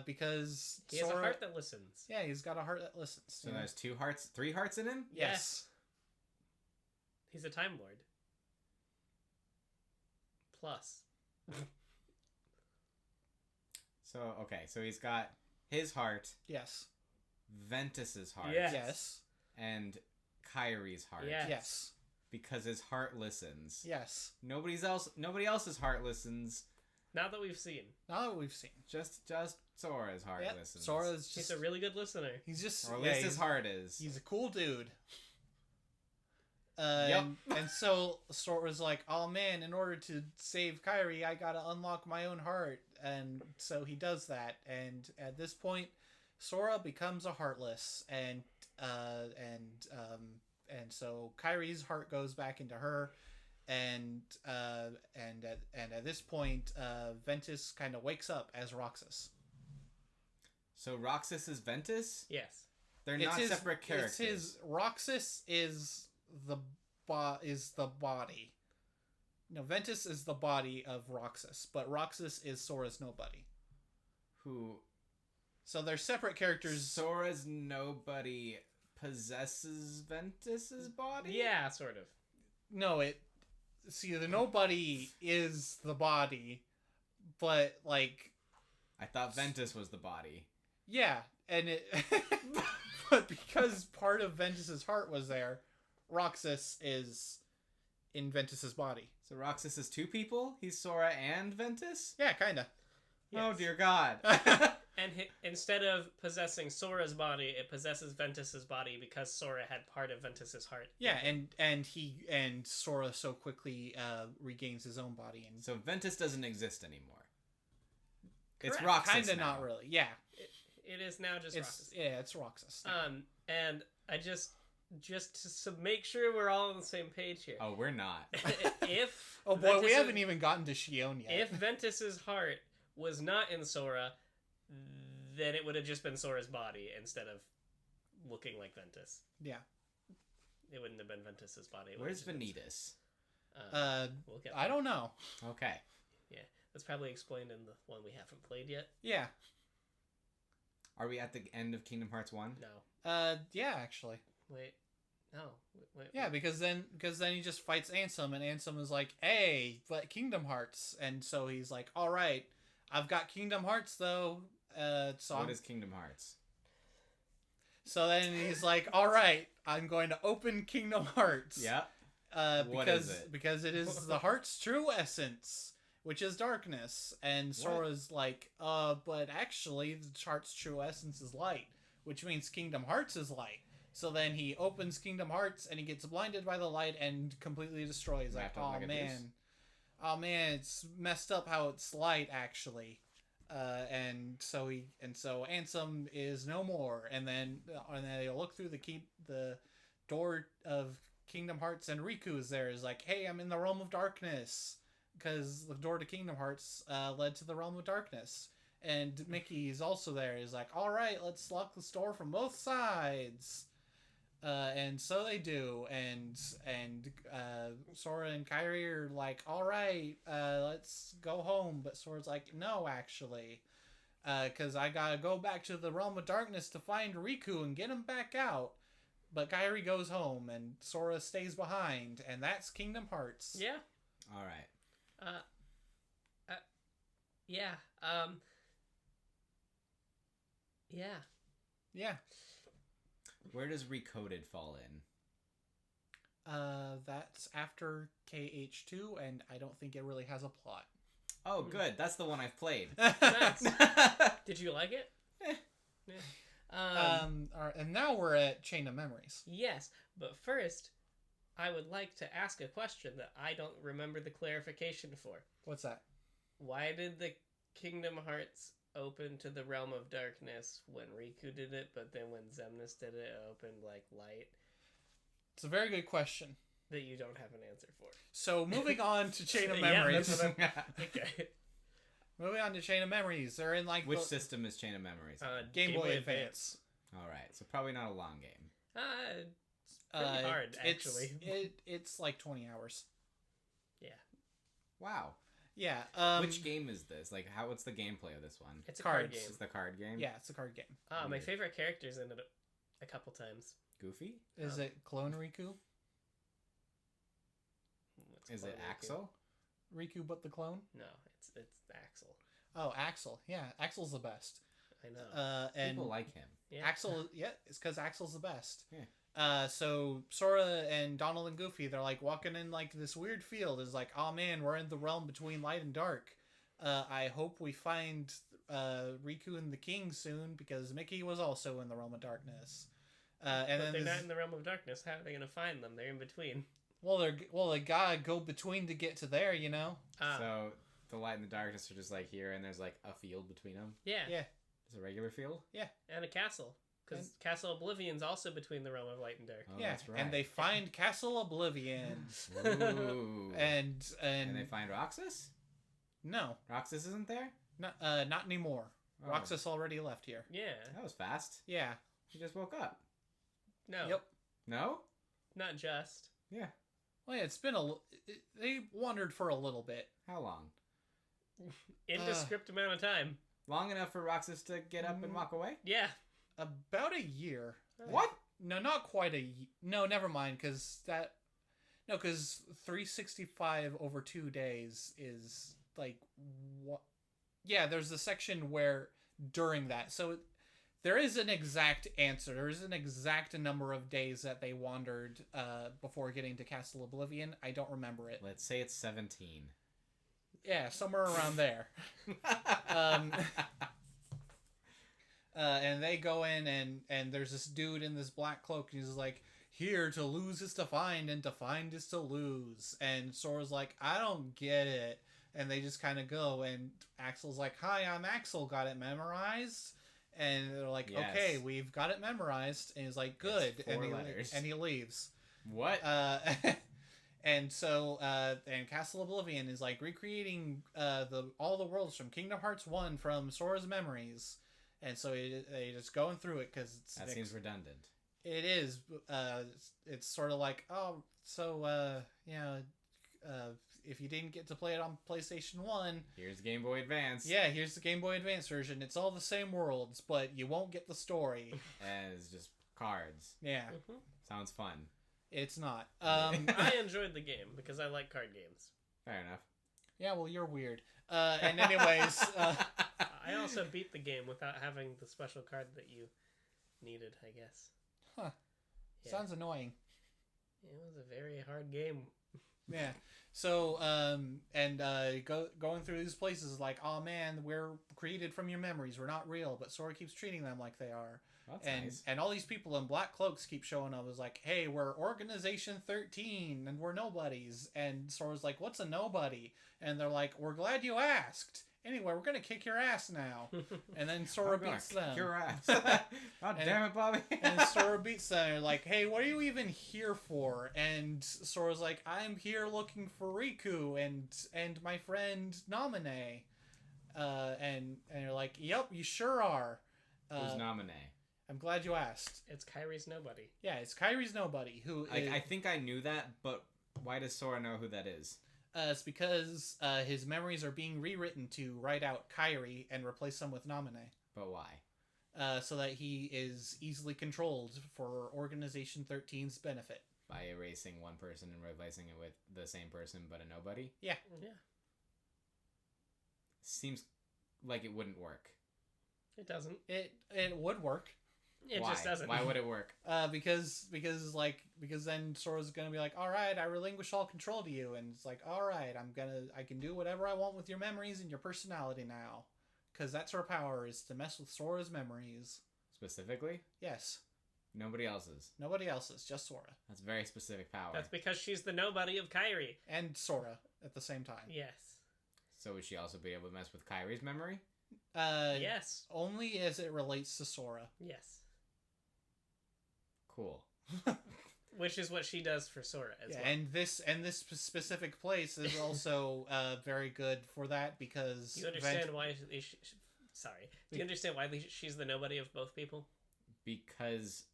because He has Sora, a heart that listens. yeah, he's got a heart that listens. So there's 3 hearts in him? Yes. He's a Time Lord. Plus. So he's got his heart, Yes. Ventus's heart, Yes. Yes. and Kairi's heart. Yes. Yes. Because his heart listens. Yes. Nobody else's heart listens. Not that we've seen. Now that we've seen. Just Sora's heart Yep. listens. Sora's He's just a really good listener. he's just Or at yeah, least his he's- heart is. He's a cool dude. Yep. And so Sora's like, oh man, in order to save Kairi, I gotta unlock my own heart. And so he does that. And at this point, Sora becomes a Heartless. And so Kairi's heart goes back into her. And at this point, Ventus kind of wakes up as Roxas. So Roxas is Ventus? Yes. They're It's not his- separate characters. It's his Roxas is the body. No, Ventus is the body of Roxas, but Roxas is Sora's nobody. Who? So they're separate characters. Sora's nobody possesses Ventus's body? Yeah, sort of. No, the nobody is the body, but I thought Ventus was the body. yeah, and but because part of Ventus's heart was there, Roxas is in Ventus's body. So Roxas is 2 people? He's Sora and Ventus? Yeah, kinda. Oh Yes. dear God. And instead of possessing Sora's body, it possesses Ventus's body because Sora had part of Ventus's heart. Yeah, and Sora so quickly regains his own body, and So Ventus doesn't exist anmore. It's Correct. Roxas kinda now. not really. Yeah, It is now just it's Roxas. it's Roxas. now. And I just to make sure we're all on the same page here. Oh, we're not. If Oh boy, we Ventus's- haven't even gotten to Shion yet. If Ventus's heart was not in Sora, then it would have just been Sora's body instead of looking like Ventus. Yeah. It wouldn't have been Ventus's body. It would Where's have just been- Vanitas? We'll get I there. don't know. Okay. That's probably explained in the one we haven't played yet. Yeah. Are we at the end of Kingdom Hearts 1? No. Yeah, actually. Wait. No. Wait. Yeah, because then he just fights Ansem, and Ansem is like, "Hey, but Kingdom Hearts," and so he's like, "All right, I've got Kingdom Hearts though." So What is Kingdom Hearts? So then he's like, all right, I'm going to open Kingdom Hearts. Yeah. What Because is it? because it is the heart's true essence, which is darkness. And Sora's like, but actually the heart's true essence is light, which means Kingdom Hearts is light. So then he opens Kingdom Hearts and he gets blinded by the light and completely destroys. Like, oh man, it's messed up how it's light actually. And so Ansem is no more, and then they look through the door of Kingdom Hearts, and Riku is there. Is like, hey, I'm in the realm of darkness, because the door to Kingdom Hearts led to the realm of darkness. And Mickey is also there. He's like, all right, let's lock this door from both sides. And so they do, and Sora and Kairi are like, all right, let's go home. But Sora's like, no, actually, because I gotta go back to the realm of darkness to find Riku and get him back out. But Kairi goes home, and Sora stays behind, and that's Kingdom Hearts. Yeah. All right. Yeah. Yeah. Yeah. Where does Recoded fall in? That's after KH2, and I don't think it really has a plot. Oh, good. That's the one I've played. Nice. Did you like it? Yeah. All right, and now we're at Chain of Memories. Yes, but first, I would like to ask a question that I don't remember the clarification for. What's that? Why did the Kingdom Hearts open to the realm of darkness when Riku did it, but then when Xemnas did it, it opened like light? It's a very good question that you don't have an answer for. So moving on to Chain of Yeah, Memories. that's what okay. Moving on to Chain of Memories. They're in like which system is Chain of Memories? Game Boy Advance. All right, so probably not a long game. It's pretty hard, actually. It's like 20 hours. Yeah. Wow. Yeah. Which game is this? Like, what's the gameplay of this one? It's a card game. It's the card game? Yeah, it's a card game. My favorite character's in it a couple times. Goofy? Is it Clone Riku? Is it Axel? Riku but the clone? No, it's Axel. Oh, Axel. Yeah, Axel's the best. I know. And people like him. Yeah. Axel, yeah, it's because Axel's the best. Yeah. So Sora and Donald and Goofy, they're like walking in like this weird field. It's like, oh man, we're in the realm between light and dark. I hope we find Riku and the King soon, because Mickey was also in the realm of darkness. But they're not in the realm of darkness. How are they going to find them? They're in between. Well, they gotta go between to get to there, you know. So the light and the darkness are just like here, and there's like a field between them. Yeah. Yeah. It's a regular field. Yeah. And a castle, because Castle Oblivion's also between the realm of light and dark. Oh, yeah. That's right. And they find Castle Oblivion. Ooh. and they find Roxas. No. Roxas isn't there. Not anymore. Oh. Roxas already left here. Yeah. That was fast. Yeah. She just woke up. No. Yep. No. Not just. Yeah. Well, yeah, it's been they wandered for a little bit. How long? Indescript amount of time. Long enough for Roxas to get up and walk away? Yeah. About a year. What? No, not quite a no, never mind, because 365 over 2 days is like what? Yeah, there's a section where during that, so there is an exact answer. There is an exact number of days that they wandered before getting to Castle Oblivion. I don't remember it. Let's say it's 17. Yeah, somewhere around there. And they go in, and there's this dude in this black cloak, and he's like, here, to lose is to find, and to find is to lose. And Sora's like, I don't get it. And they just kind of go, and Axel's like, hi, I'm Axel, got it memorized? And they're like, yes. Okay, we've got it memorized. And he's like, good. It's 4 letters. And he leaves. What? And so, and Castle Oblivion is like recreating all the worlds from Kingdom Hearts 1 from Sora's memories. And so they just going through it because that seems redundant. It is. It's sort of like, oh, so if you didn't get to play it on PlayStation 1, here's Game Boy Advance. Yeah, here's the Game Boy Advance version. It's all the same worlds, but you won't get the story. And it's just cards. Yeah. Mm-hmm. Sounds fun. It's not. I enjoyed the game because I like card games. Fair enough. Yeah, well, you're weird. And anyways... I also beat the game without having the special card that you needed, I guess. Huh. Yeah. Sounds annoying. It was a very hard game. Yeah. So, going through these places like, oh man, we're created from your memories. We're not real, but Sora keeps treating them like they are. That's and nice. and all these people in black cloaks keep showing up as like, hey, we're Organization 13 and we're nobodies. And Sora's like, what's a nobody? And they're like, we're glad you asked. Anyway, we're gonna kick your ass now. And then Sora beats them. Your ass. God damn it, Bobby. And Sora beats them. They're like, hey, what are you even here for? And Sora's like, I'm here looking for Riku and my friend Namine. And you're like, yep, you sure are. Who's Namine? I'm glad you asked. It's Kyrie's nobody. Yeah, it's Kyrie's nobody. I think I knew that, but why does Sora know who that is? It's because his memories are being rewritten to write out Kyrie and replace them with Namine. But why? So that he is easily controlled for Organization 13's benefit. By erasing one person and replacing it with the same person but a nobody? Yeah. Yeah. Seems like it wouldn't work. It doesn't. It would work. It Why? just doesn't. Why would it work? Because then Sora's gonna be like, all right, I relinquish all control to you, and it's like, all right, I can do whatever I want with your memories and your personality now, because that's her power, is to mess with Sora's memories. Specifically? Yes. Nobody else's. Nobody else's, just Sora. That's very specific power. That's because she's the nobody of Kyrie. And Sora at the same time. Yes. So would she also be able to mess with Kyrie's memory? Yes. Only as it relates to Sora. Yes. Cool. Which is what she does for Sora as well. And this specific place is also very good for that, because Do you understand why? Sorry. Do you understand why she's the nobody of both people? Because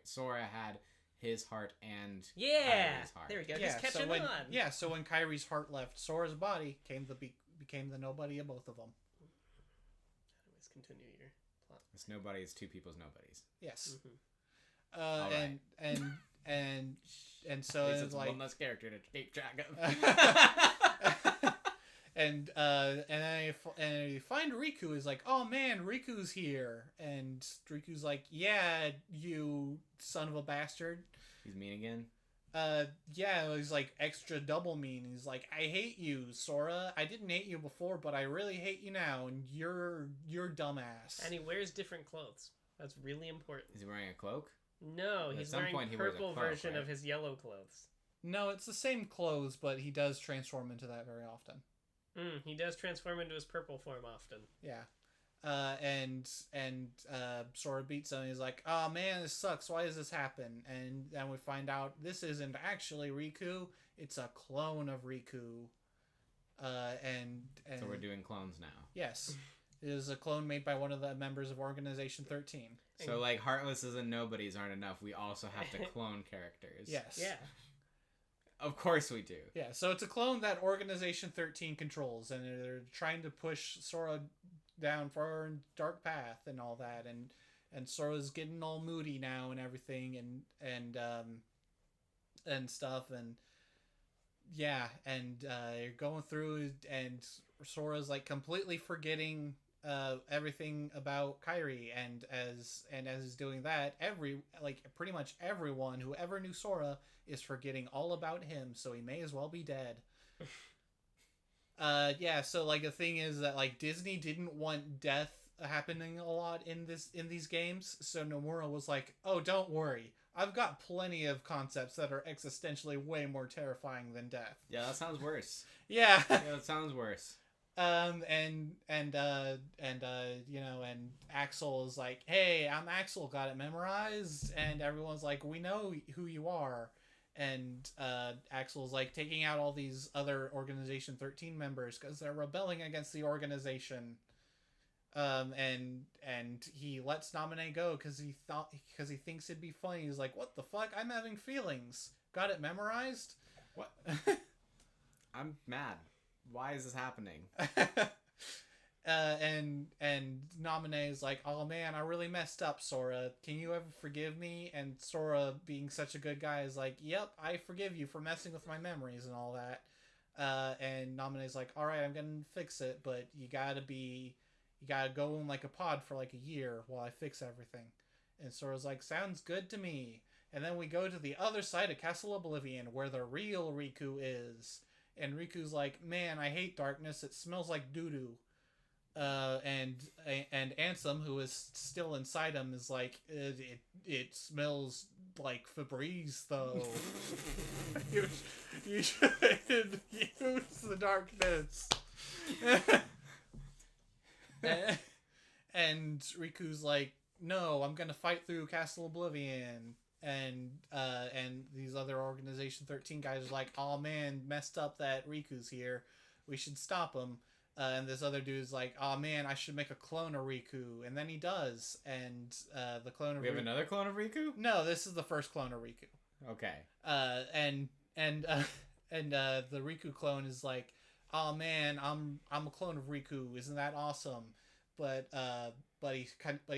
Sora had his heart and Kyrie's heart. There we go. He's catching on. Yeah, so when Kyrie's heart left Sora's body, became the nobody of both of them. Anyways, continue your plot. This nobody is two people's nobodies. Yes. Mm-hmm. Right. And so At least it's it's like one less character to keep track of. and you find Riku is like, oh man, Riku's here, and Riku's like, yeah, you son of a bastard. He's mean again. Yeah, he's like extra double mean. He's like, I hate you, Sora. I didn't hate you before, but I really hate you now, and you're dumbass. And he wears different clothes. That's really important. Is he wearing a cloak? No, he's wearing purple version of his yellow clothes. No, it's the same clothes, but he does transform into that very often. He does transform into his purple form often. Yeah. And Sora beats him. And he's like, "Oh man, this sucks. Why does this happen?" And then we find out this isn't actually Riku. It's a clone of Riku. And So we're doing clones now. Yes, it is a clone made by one of the members of Organization 13. So like Heartlesses and Nobodies aren't enough. We also have to clone characters. Yes. Yeah. Of course we do. Yeah. So it's a clone that Organization 13 controls, and they're trying to push Sora down for a dark path and all that, and Sora's getting all moody now and everything, and stuff, and yeah, and you're going through, and Sora's like completely forgetting everything about Kyrie, and as he's doing that, pretty much everyone who ever knew Sora is forgetting all about him, so he may as well be dead. Yeah, so like the thing is that like Disney didn't want death happening a lot in these games, so Nomura was like, "Oh, don't worry. I've got plenty of concepts that are existentially way more terrifying than death." Yeah, that sounds worse. Yeah. Yeah, that sounds worse. And Axel is like, "Hey, I'm Axel, got it memorized," and everyone's like, "We know who you are." And Axel's like taking out all these other Organization 13 members because they're rebelling against the organization. And he lets Namine go because he thinks it'd be funny. He's like, "What the fuck? I'm having feelings. Got it memorized?" What? I'm mad. Why is this happening? And Namine is like, "Oh man, I really messed up, Sora. Can you ever forgive me?" And Sora, being such a good guy, is like, "Yep, I forgive you for messing with my memories and all that." And Namine's like, "All right, I'm gonna fix it, but you gotta be You gotta go in like a pod for like a year while I fix everything. And Sora's like, sounds good to me. And then we go to the other side of Castle Oblivion where the real Riku is. And Riku's like, man, I hate darkness. It smells like doo-doo. And Ansem, who is still inside him, is like, it smells like Febreze, though. you should use the darkness. And Riku's like, no, I'm gonna fight through Castle Oblivion. And these other Organization 13 guys are like, oh man, messed up that Riku's here. We should stop him. And this other dude's like, oh man, I should make a clone of Riku. And then he does. And the clone of We have another clone of Riku? No, this is the first clone of Riku. Okay. And the Riku clone is like, oh man, I'm a clone of Riku. Isn't that awesome? But he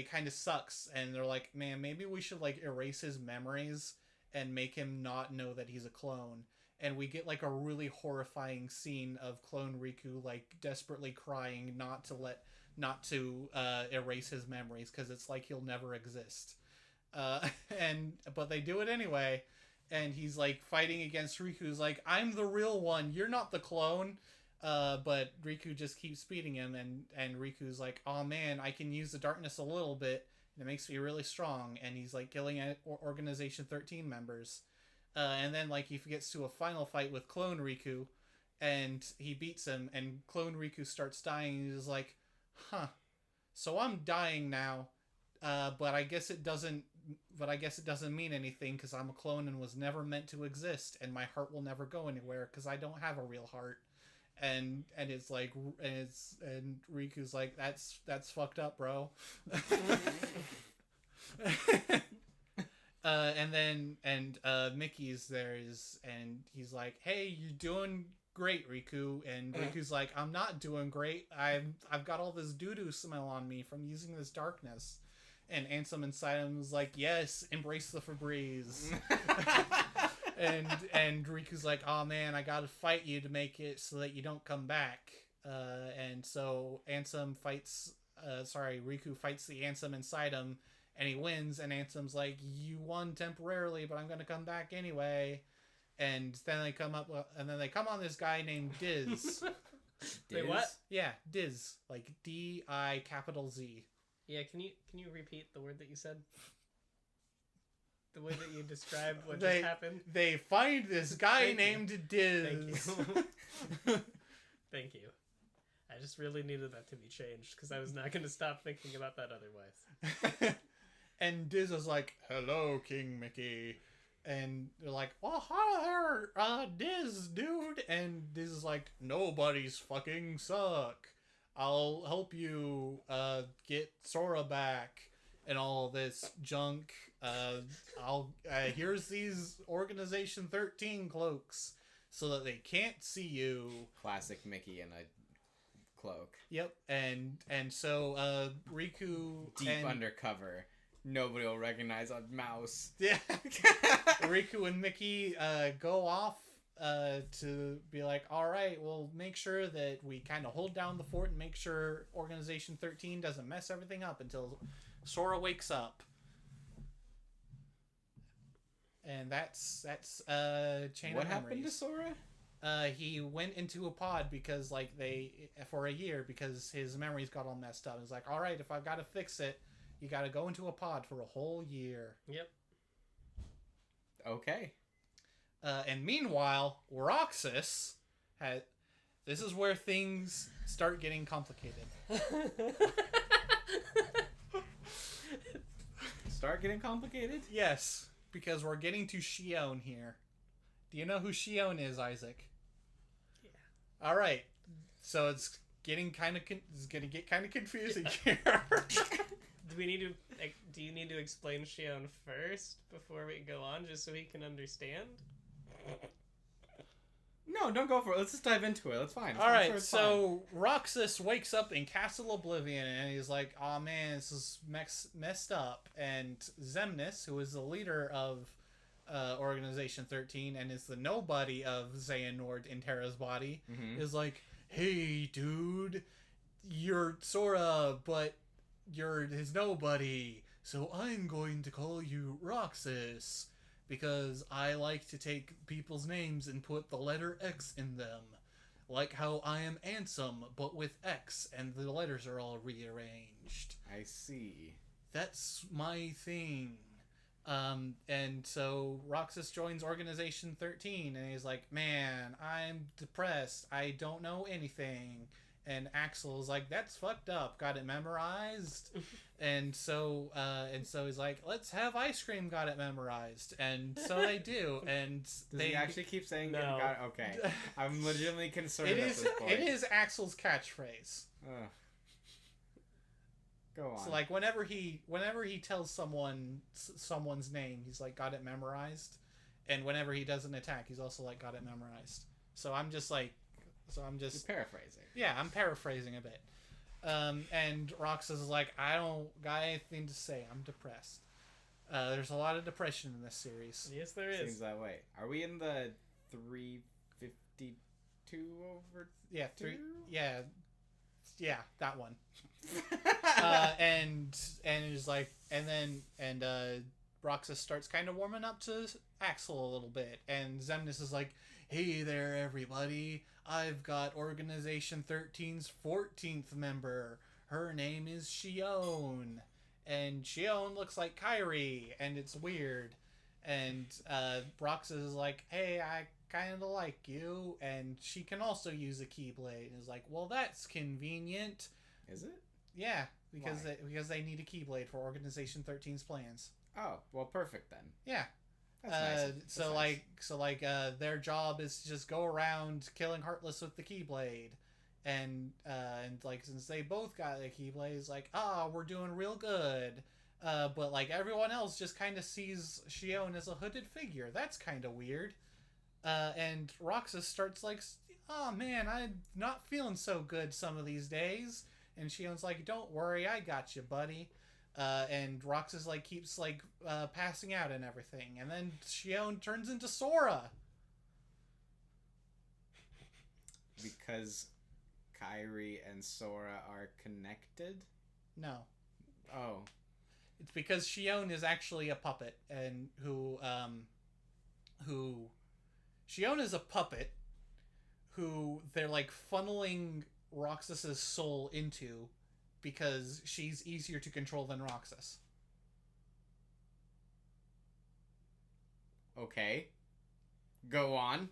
kind of sucks. And they're like, man, maybe we should like erase his memories and make him not know that he's a clone. And we get like a really horrifying scene of clone Riku like desperately crying not to erase his memories because it's like he'll never exist. But they do it anyway, and he's like fighting against Riku's like, I'm the real one, you're not the clone. But Riku just keeps beating him, and Riku's like, oh man, I can use the darkness a little bit, and it makes me really strong. And he's like killing Organization 13 members. And then like he gets to a final fight with Clone Riku, and he beats him, and Clone Riku starts dying, and he's like, huh, so I'm dying now, but I guess it doesn't mean anything because I'm a clone and was never meant to exist, and my heart will never go anywhere because I don't have a real heart. And it's like, and Riku's like, that's fucked up, bro. And Mickey's there and he's like, hey, you're doing great, Riku. And Riku's like, I'm not doing great. I've got all this doo-doo smell on me from using this darkness. And Ansem inside him is like, yes, embrace the Febreze. and Riku's like, oh man, I gotta fight you to make it so that you don't come back. And so Riku fights the Ansem inside him, and he wins, and Ansem's like, you won temporarily, but I'm gonna come back anyway. And then they come on this guy named Diz. Wait, what? Yeah, Diz, like D-I-Z. Yeah, can you repeat the word that you said? The way that you described what just happened? They find this guy named Diz. Thank you. Thank you. I just really needed that to be changed because I was not going to stop thinking about that otherwise. And Diz is like, hello, King Mickey. And they're like, oh, hi there, Diz, dude. And Diz is like, nobody's fucking suck. I'll help you get Sora back and all this junk. Here's these Organization 13 cloaks so that they can't see you. Classic Mickey in a cloak. Yep. And so Riku deep undercover. Nobody will recognize a mouse. Yeah. Riku and Mickey go off to be like, all right, we'll make sure that we kind of hold down the fort and make sure Organization 13 doesn't mess everything up until Sora wakes up. And that's Chain What of happened Memories. to Sora? He went into a pod because for a year because his memories got all messed up. He's like, all right, if I've got to fix it, you got to go into a pod for a whole year. Yep. Okay. And meanwhile, Roxas had. This is where things start getting complicated. Start getting complicated? Yes, because we're getting to Shion here. Do you know who Shion is, Isaac? Yeah. All right. So it's getting kind of confusing here. Do you need to explain Shion first before we go on, just so he can understand? No, don't go for it. Let's just dive into it. That's fine. All right, so Roxas wakes up in Castle Oblivion, and he's like, oh man, this is messed up. And Xemnas, who is the leader of Organization 13 and is the nobody of Xehanort in Terra's body, is like, hey, dude, you're Sora, but you're his nobody. So I'm going to call you Roxas because I like to take people's names and put the letter X in them. Like how I am Ansem, but with X, and the letters are all rearranged. I see. That's my thing. And so Roxas joins Organization 13, and he's like, man, I'm depressed. I don't know anything. And Axel's like, that's fucked up. Got it memorized. and so he's like, let's have ice cream. Got it memorized. And so they do. And Does he actually keep saying No. got it? Okay. I'm legitimately concerned it at is this point. it is Axel's catchphrase. Ugh. Go on. So like whenever he tells someone's name, he's like, got it memorized. And whenever he does an attack, he's also like, got it memorized. So I'm just You're paraphrasing. yeah, I'm paraphrasing a bit. And Roxas is like, I don't got anything to say. I'm depressed. There's a lot of depression in this series. Yes, there is. Seems that way. Are we in the 352 over? Yeah, two? yeah, that one. And it's like, and Roxas starts kind of warming up to Axel a little bit, and Xemnas is like, hey there, everybody. I've got Organization 13's 14th member. Her name is Shion. And Shion looks like Kyrie, and it's weird. And Roxas is like, hey, I kind of like you, and she can also use a Keyblade. And is like, well, that's convenient. Is it? Yeah, because Why? because they need a Keyblade for Organization 13's plans. Oh, well, perfect then. Yeah. That's nice. So their job is to just go around killing Heartless with the Keyblade, and like since they both got the Keyblade, it's like, we're doing real good. But like everyone else just kind of sees Shion as a hooded figure. That's kind of weird. And Roxas starts like, oh man, I'm not feeling so good some of these days. And Shion's like, don't worry, I got you, buddy. And Roxas like keeps like passing out and everything, and then Shion turns into Sora Because Kyrie and Sora are connected? No, Oh. it's because Shion is actually a puppet, and who Shion is a puppet who they're like funneling Roxas's soul into because she's easier to control than Roxas. Okay. Go on.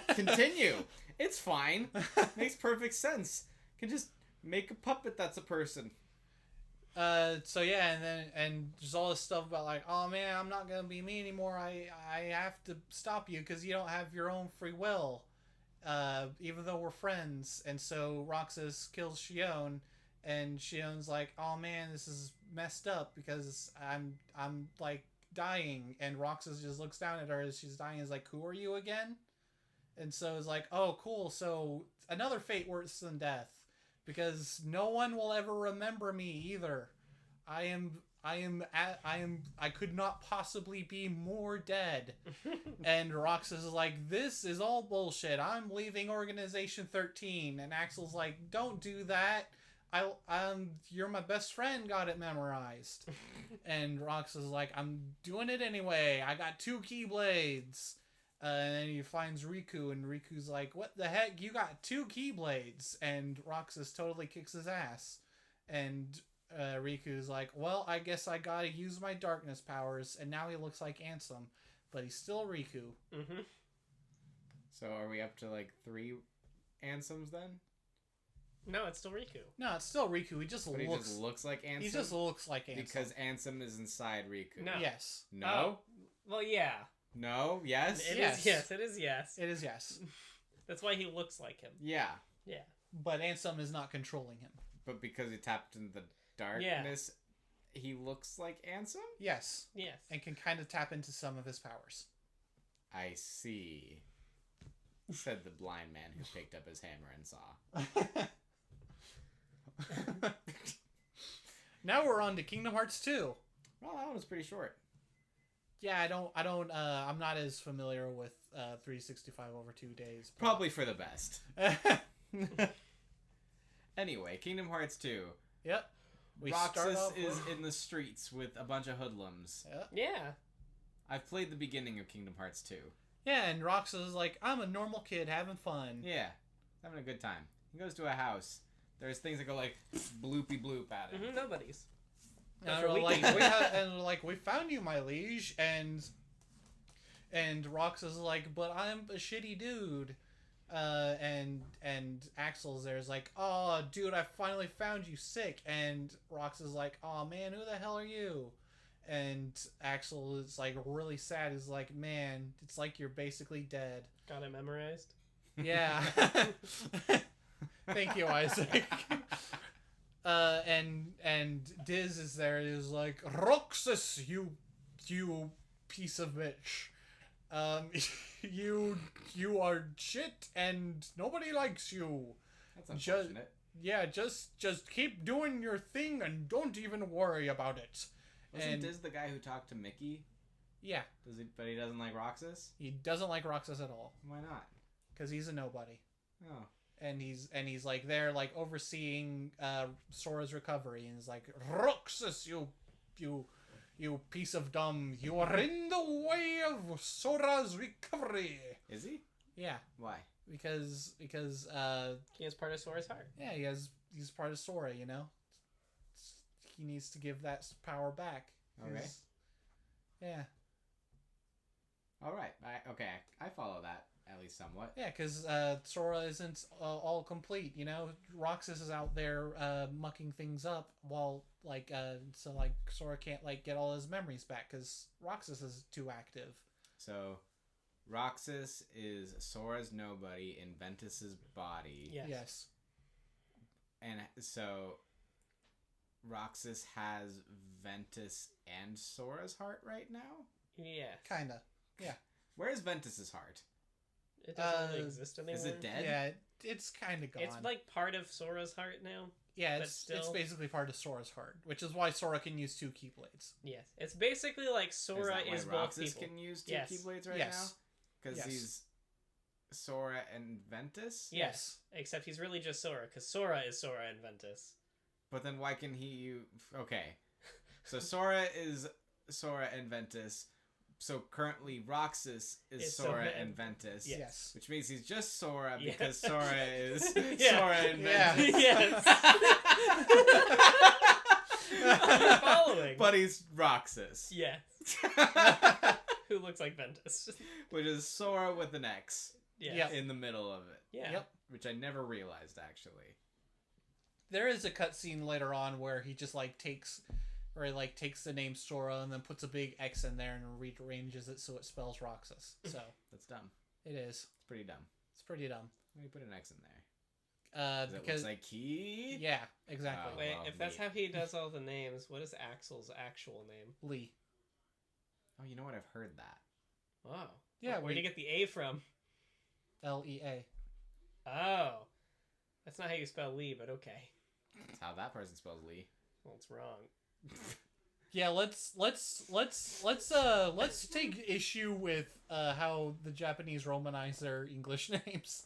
Continue. It's fine. Makes perfect sense. Can just make a puppet that's a person. So yeah, and there's all this stuff about like, oh man, I'm not gonna be me anymore. I have to stop you because you don't have your own free will. Even though we're friends, and so Roxas kills Shion, and Shion's like, oh man, this is messed up because I'm like dying, and Roxas just looks down at her as she's dying, and is like, who are you again? And so it's like, oh cool, so another fate worse than death. Because no one will ever remember me either. I could not possibly be more dead. And Roxas is like, this is all bullshit. I'm leaving Organization 13. And Axel's like, don't do that. You're my best friend, got it memorized. And Roxas is like, I'm doing it anyway. I got 2 Keyblades. And then he finds Riku, and Riku's like, what the heck? You got 2 Keyblades. And Roxas totally kicks his ass. And Riku's like, well, I guess I gotta use my darkness powers. And now he looks like Ansem. But he's still Riku. Mm-hmm. So are we up to like 3 Ansems then? No, it's still Riku. No, it's still Riku. He just But looks... he just looks like Ansem? He just looks like Ansem. Because Ansem is inside Riku. No. Yes. No? Well, yeah. No? Yes? It Yes. is yes. It is yes. It is yes. That's why he looks like him. Yeah. Yeah. But Ansem is not controlling him. But because he tapped into the darkness, he looks like Ansem? Yes. Yes. And can kind of tap into some of his powers. I see. Said the blind man who picked up his hammer and saw. Now we're on to Kingdom Hearts 2. Well, that one was pretty short. Yeah, I'm not as familiar with 365 over 2 days. Probably for the best. Anyway, Kingdom Hearts 2. Yep. We Roxas start is off in the streets with a bunch of hoodlums. Yeah. I've played the beginning of Kingdom Hearts 2. Yeah, and Roxas is like, I'm a normal kid having fun. Yeah, having a good time. He goes to a house. There's things that go like bloopy bloop at him. Nobody's. And for we're like, weekends. we found you, my liege, and Roxas is like, but I'm a shitty dude. And Axel's there's like, oh, dude, I finally found you sick. And Roxas is like, oh man, who the hell are you? And Axel is like really sad. He's like, man, it's like you're basically dead. Got it memorized. Yeah. Thank you, Isaac. And Diz is there. Is like, Roxas, you piece of bitch. You are shit, and nobody likes you. That's unfortunate. Just keep doing your thing and don't even worry about it. Wasn't Diz the guy who talked to Mickey? Yeah. But he doesn't like Roxas? He doesn't like Roxas at all. Why not? Because he's a nobody. Oh. And he's like there, like overseeing Sora's recovery, and he's like, Roxas, you piece of dumb, you are in the way of Sora's recovery. Is he? Yeah. Why? Because He is part of Sora's heart. yeah, he's part of Sora, you know. He needs to give that power back. Okay. Yeah. All right. I follow that at least somewhat. Yeah, because Sora isn't all complete, you know. Roxas is out there mucking things up while Sora can't get all his memories back because Roxas is too active. So, Roxas is Sora's nobody in Ventus's body. Yes. And so, Roxas has Ventus and Sora's heart right now? Yes. Kinda. Yeah. Where's Ventus's heart? It doesn't really exist anymore. Is it dead? Yeah, it's kind of gone. It's like part of Sora's heart now. Yeah, but it's still... basically part of Sora's heart, which is why Sora can use 2 Keyblades. Yes. It's basically like Sora is both Roxas people. can use 2 Yes. Keyblades right Yes. now? Because Yes. he's Sora and Ventus? Yes. Except he's really just Sora, because Sora is Sora and Ventus. But then why can he... Okay. So Sora is Sora and Ventus. So currently Roxas is Sora and Ventus. Yes. Which means he's just Sora Yeah. because Sora is Yeah. Sora and Yeah. Ventus. Yes. You're following. But he's Roxas. Yes. Who looks like Ventus. Which is Sora with an X Yeah. Yep. in the middle of it. Yeah. Yep. Which I never realized, actually. There is a cutscene later on where he just takes the name Sora and then puts a big X in there and rearranges it so it spells Roxas. So That's dumb. it is. It's pretty dumb. It's pretty dumb. Why do you put an X in there? Because it Because looks like key? yeah, exactly. Oh. Wait, well, if that's neat. how he does all the names, what is Axel's actual name? Lee. Oh, you know what? I've heard that. Wow. Yeah, Where'd you get the A from? Lea. Oh. That's not how you spell Lee, but okay. That's how that person spells Lee. Well, it's wrong. Yeah, let's take issue with how the Japanese romanize their English names.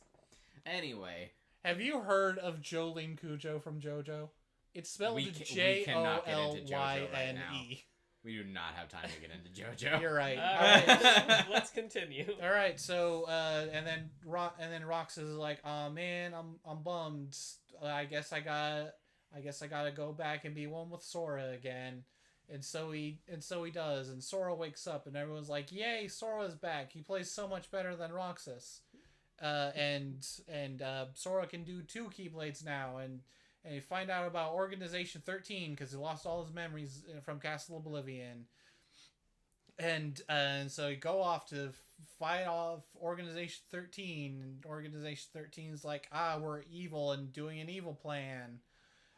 Anyway. Have you heard of Jolene Cujo from JoJo? It's spelled We cannot get into JoJo right now. Jolyne. We do not have time to get into JoJo. You're right. Alright, let's continue. All right, so and then Roxas is like, "Oh man, I'm bummed. I guess I gotta go back and be one with Sora again." And so he does, and Sora wakes up, and everyone's like, "Yay, Sora's back! He plays so much better than Roxas." And Sora can do 2 Keyblades now, and you find out about Organization 13 because he lost all his memories from Castle Oblivion. And so you go off to fight off Organization 13, and Organization 13's like, we're evil and doing an evil plan.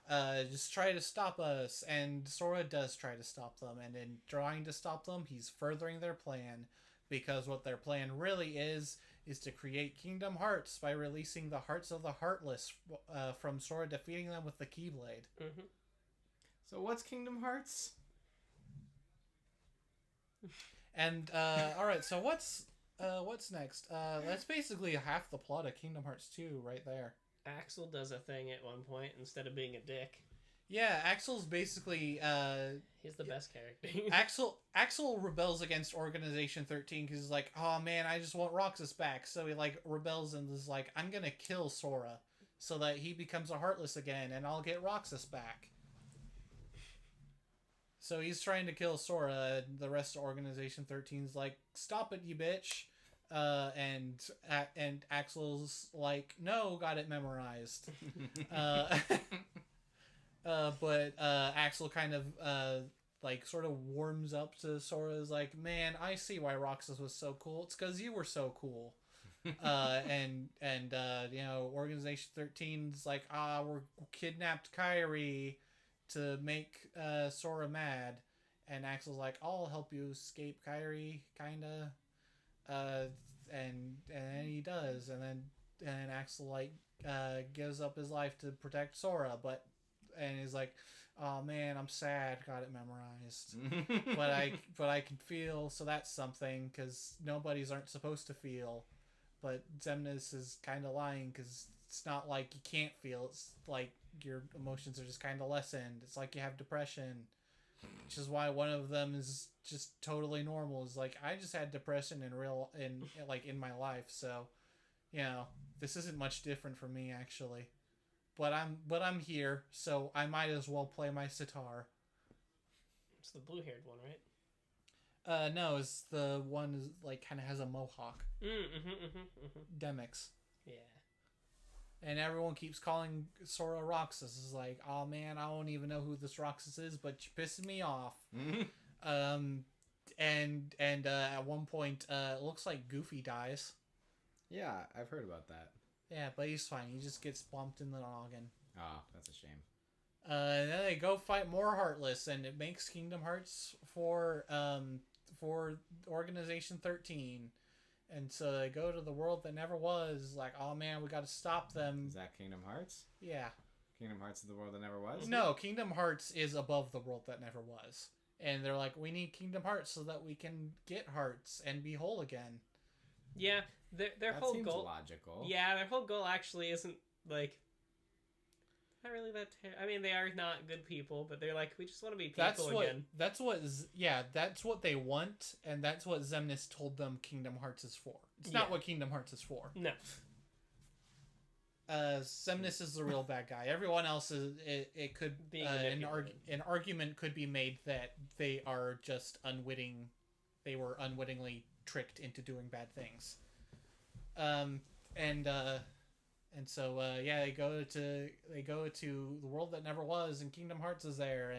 Just try to stop us. And Sora does try to stop them, and in trying to stop them, he's furthering their plan, because what their plan really is to create Kingdom Hearts by releasing the Hearts of the Heartless from Sora defeating them with the Keyblade. Mm-hmm. So what's Kingdom Hearts? And all right, so what's next? That's basically half the plot of Kingdom Hearts 2 right there. Axel does a thing at one point instead of being a dick. Yeah, Axel's basically He's the best character. Axel rebels against Organization 13 because he's like, oh man, I just want Roxas back. So he like rebels and is like, I'm gonna kill Sora so that he becomes a Heartless again, and I'll get Roxas back. So he's trying to kill Sora, and the rest of Organization 13's like, stop it, you bitch. And Axel's like, no, got it memorized. But Axel kind of like sort of warms up to Sora's like, man, I see why Roxas was so cool. It's because you were so cool. And you know, Organization 13's like, we're kidnapped Kairi to make Sora mad, and Axel's like, I'll help you escape Kairi, kinda. And then he does, and then Axel like gives up his life to protect Sora, and he's like, oh man, I'm sad, got it memorized. but I can feel, so that's something, because nobodies aren't supposed to feel. But Xemnas is kind of lying, because it's not like you can't feel, it's like your emotions are just kind of lessened. It's like you have depression, which is why one of them is just totally normal. Is like, I just had depression in my life, so you know, this isn't much different for me actually. But I'm here, so I might as well play my sitar. It's the blue-haired one, right? No, it's the one is like kind of has a mohawk. Demix. Yeah. And everyone keeps calling Sora Roxas. It's like, oh man, I don't even know who this Roxas is, but you're pissing me off. And at one point, it looks like Goofy dies. Yeah, I've heard about that. Yeah, but he's fine. He just gets bumped in the noggin. Oh, that's a shame. And then they go fight more Heartless, and it makes Kingdom Hearts for Organization 13. And so they go to the world that never was. Like, oh man, we got to stop them. Is that Kingdom Hearts? Yeah. Kingdom Hearts is the world that never was? No, Kingdom Hearts is above the world that never was. And they're like, we need Kingdom Hearts so that we can get hearts and be whole again. Yeah, their that whole seems goal. logical. Yeah, their whole goal actually isn't like. Not really that. I mean, they are not good people, but they're like, we just want to be people again. That's what they want, and that's what Xemnas told them Kingdom Hearts is for. It's not what Kingdom Hearts is for. No. Xemnas is the real bad guy. Everyone else is. It could an argument could be made that they are just unwitting. They were unwittingly tricked into doing bad things. And so they go to the world that never was, and Kingdom Hearts is there,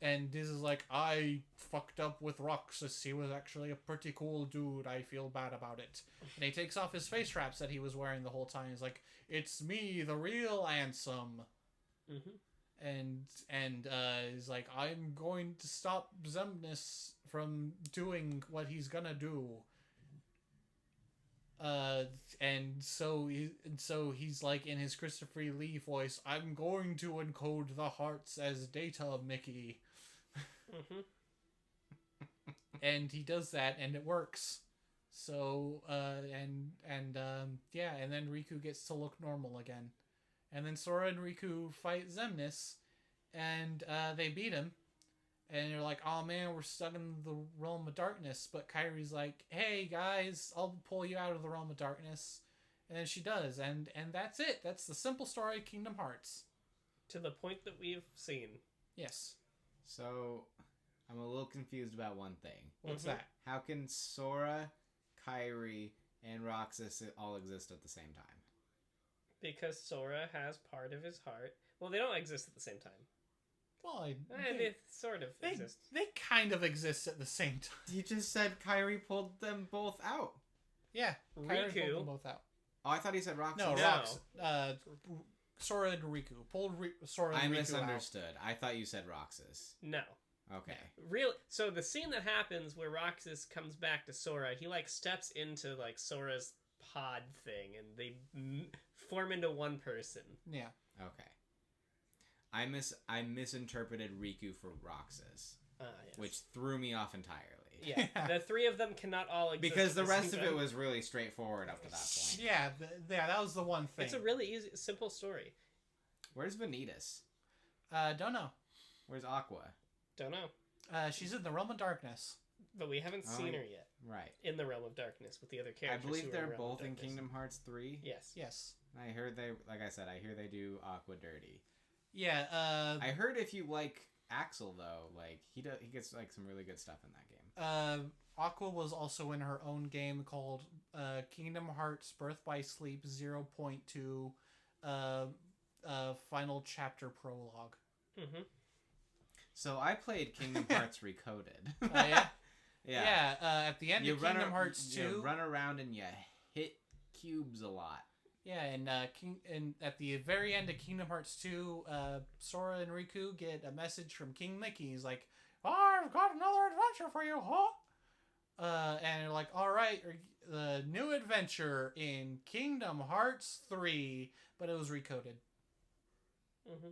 and Diz is like, I fucked up with Roxas. He was actually a pretty cool dude. I feel bad about it. And he takes off his face wraps that he was wearing the whole time. He's like, it's me, the real Ansem. Mm-hmm. And he's like, I'm going to stop Xemnas from doing what he's gonna do. And so he's like, in his Christopher Lee voice, I'm going to encode the hearts as data, Mickey. Mm-hmm. And he does that, and it works. So and then Riku gets to look normal again, and then Sora and Riku fight Xemnas, and they beat him. And you're like, oh man, we're stuck in the realm of darkness. But Kairi's like, hey guys, I'll pull you out of the realm of darkness. And then she does. And that's it. That's the simple story of Kingdom Hearts. To the point that we've seen. Yes. So, I'm a little confused about one thing. What's that? How can Sora, Kairi, and Roxas all exist at the same time? Because Sora has part of his heart. Well, they don't exist at the same time. Well, they sort of exist. They kind of exist at the same time. You just said Kairi pulled them both out. Yeah, Kairi Riku pulled them both out. Oh, I thought he said Roxas. No, No. Roxas. Sora and Riku pulled Sora and Riku I misunderstood. I thought you said Roxas. No. Okay. So the scene that happens where Roxas comes back to Sora, he like steps into like Sora's pod thing, and they form into one person. Yeah. Okay. I misinterpreted Riku for Roxas, Yes. which threw me off entirely. Yeah, the three of them cannot all exist Because the at rest same of it time. was really straightforward up to that point. Yeah, that was the one thing. It's a really easy, simple story. Where's Vanitas? Don't know. Where's Aqua? Don't know, She's in the realm of darkness. but we haven't Oh, seen her yet Right. in the Realm of Darkness with the other I characters. believe who are they're Realm of both in Darkness. Kingdom Hearts 3. Yes. Yes. I heard they, like I said, I hear they do Aqua dirty. Yeah. I heard if you like Axel though, like he gets like some really good stuff in that game. Aqua was also in her own game called Kingdom Hearts Birth by Sleep 0.2 Final Chapter Prologue. Mm-hmm. So I played Kingdom Hearts Recoded. Oh, yeah? Yeah. At the end of Kingdom Hearts 2... You run around and you hit cubes a lot. Yeah, and at the very end of Kingdom Hearts 2, Sora and Riku get a message from King Mickey. He's like, "Oh, I've got another adventure for you, huh?" And they're like, "All right, the new adventure in Kingdom Hearts 3," but it was recoded. Mm-hmm.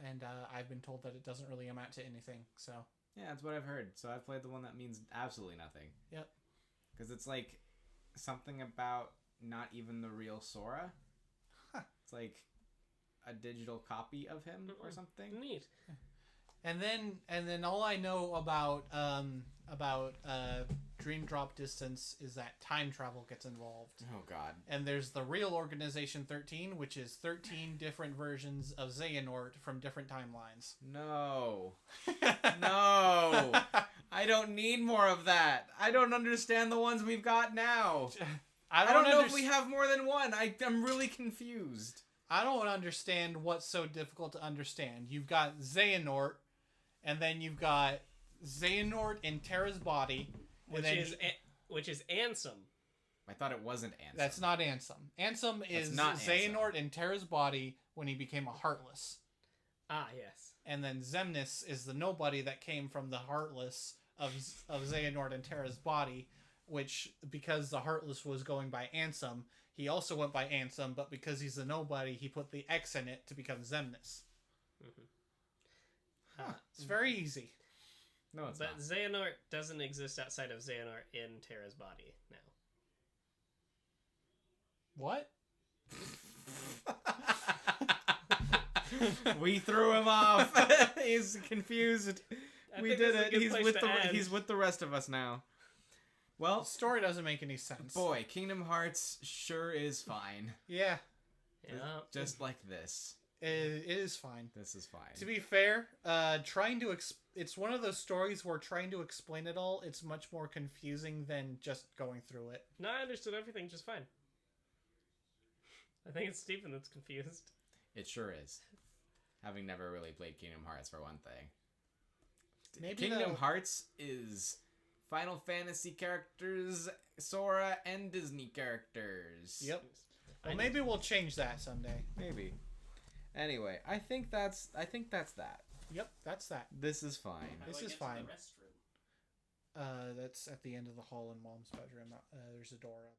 And I've been told that it doesn't really amount to anything. So Yeah, that's what I've heard. So I've played the one that means absolutely nothing. Yep. Because it's like something about not even the real Sora. Huh. It's like a digital copy of him or something. Neat. And then all I know about Dream Drop Distance is that time travel gets involved. Oh god. And there's the real Organization 13, which is 13 different versions of Xehanort from different timelines. No. No. I don't need more of that. I don't understand the ones we've got now. I don't know if we have more than one. I'm really confused. I don't understand what's so difficult to understand. You've got Xehanort, and then you've got Xehanort in Terra's body, Which is Ansem. I thought it wasn't Ansem. That's not Ansem. Ansem is not Xehanort in Terra's body when he became a Heartless. Ah, yes. And then Xemnas is the nobody that came from the Heartless of Xehanort and Terra's body, which, because the Heartless was going by Ansem, he also went by Ansem, but because he's the nobody, he put the X in it to become Xemnas. Mm-hmm. Huh. It's very easy. No, it's But not. Xehanort doesn't exist outside of Xehanort in Terra's body now. What? We threw him off. He's confused. We did it. He's with the rest of us now. The Well, story doesn't make any sense. boy, Kingdom Hearts sure is fine. Yeah, Yeah. Just like this. it is fine. This is fine. To be fair, it's one of those stories where trying to explain it all, it's much more confusing than just going through it. No, I understood everything just fine. I think it's Stephen that's confused. It sure is. Having never really played Kingdom Hearts for one thing. Maybe Kingdom Hearts is Final Fantasy characters, Sora, and Disney characters. Yep. Well, maybe we'll change that someday. Maybe. Anyway, I think that's that. Yep, that's that. This is fine. This is fine. That's at the end of the hall in Mom's bedroom. There's a door.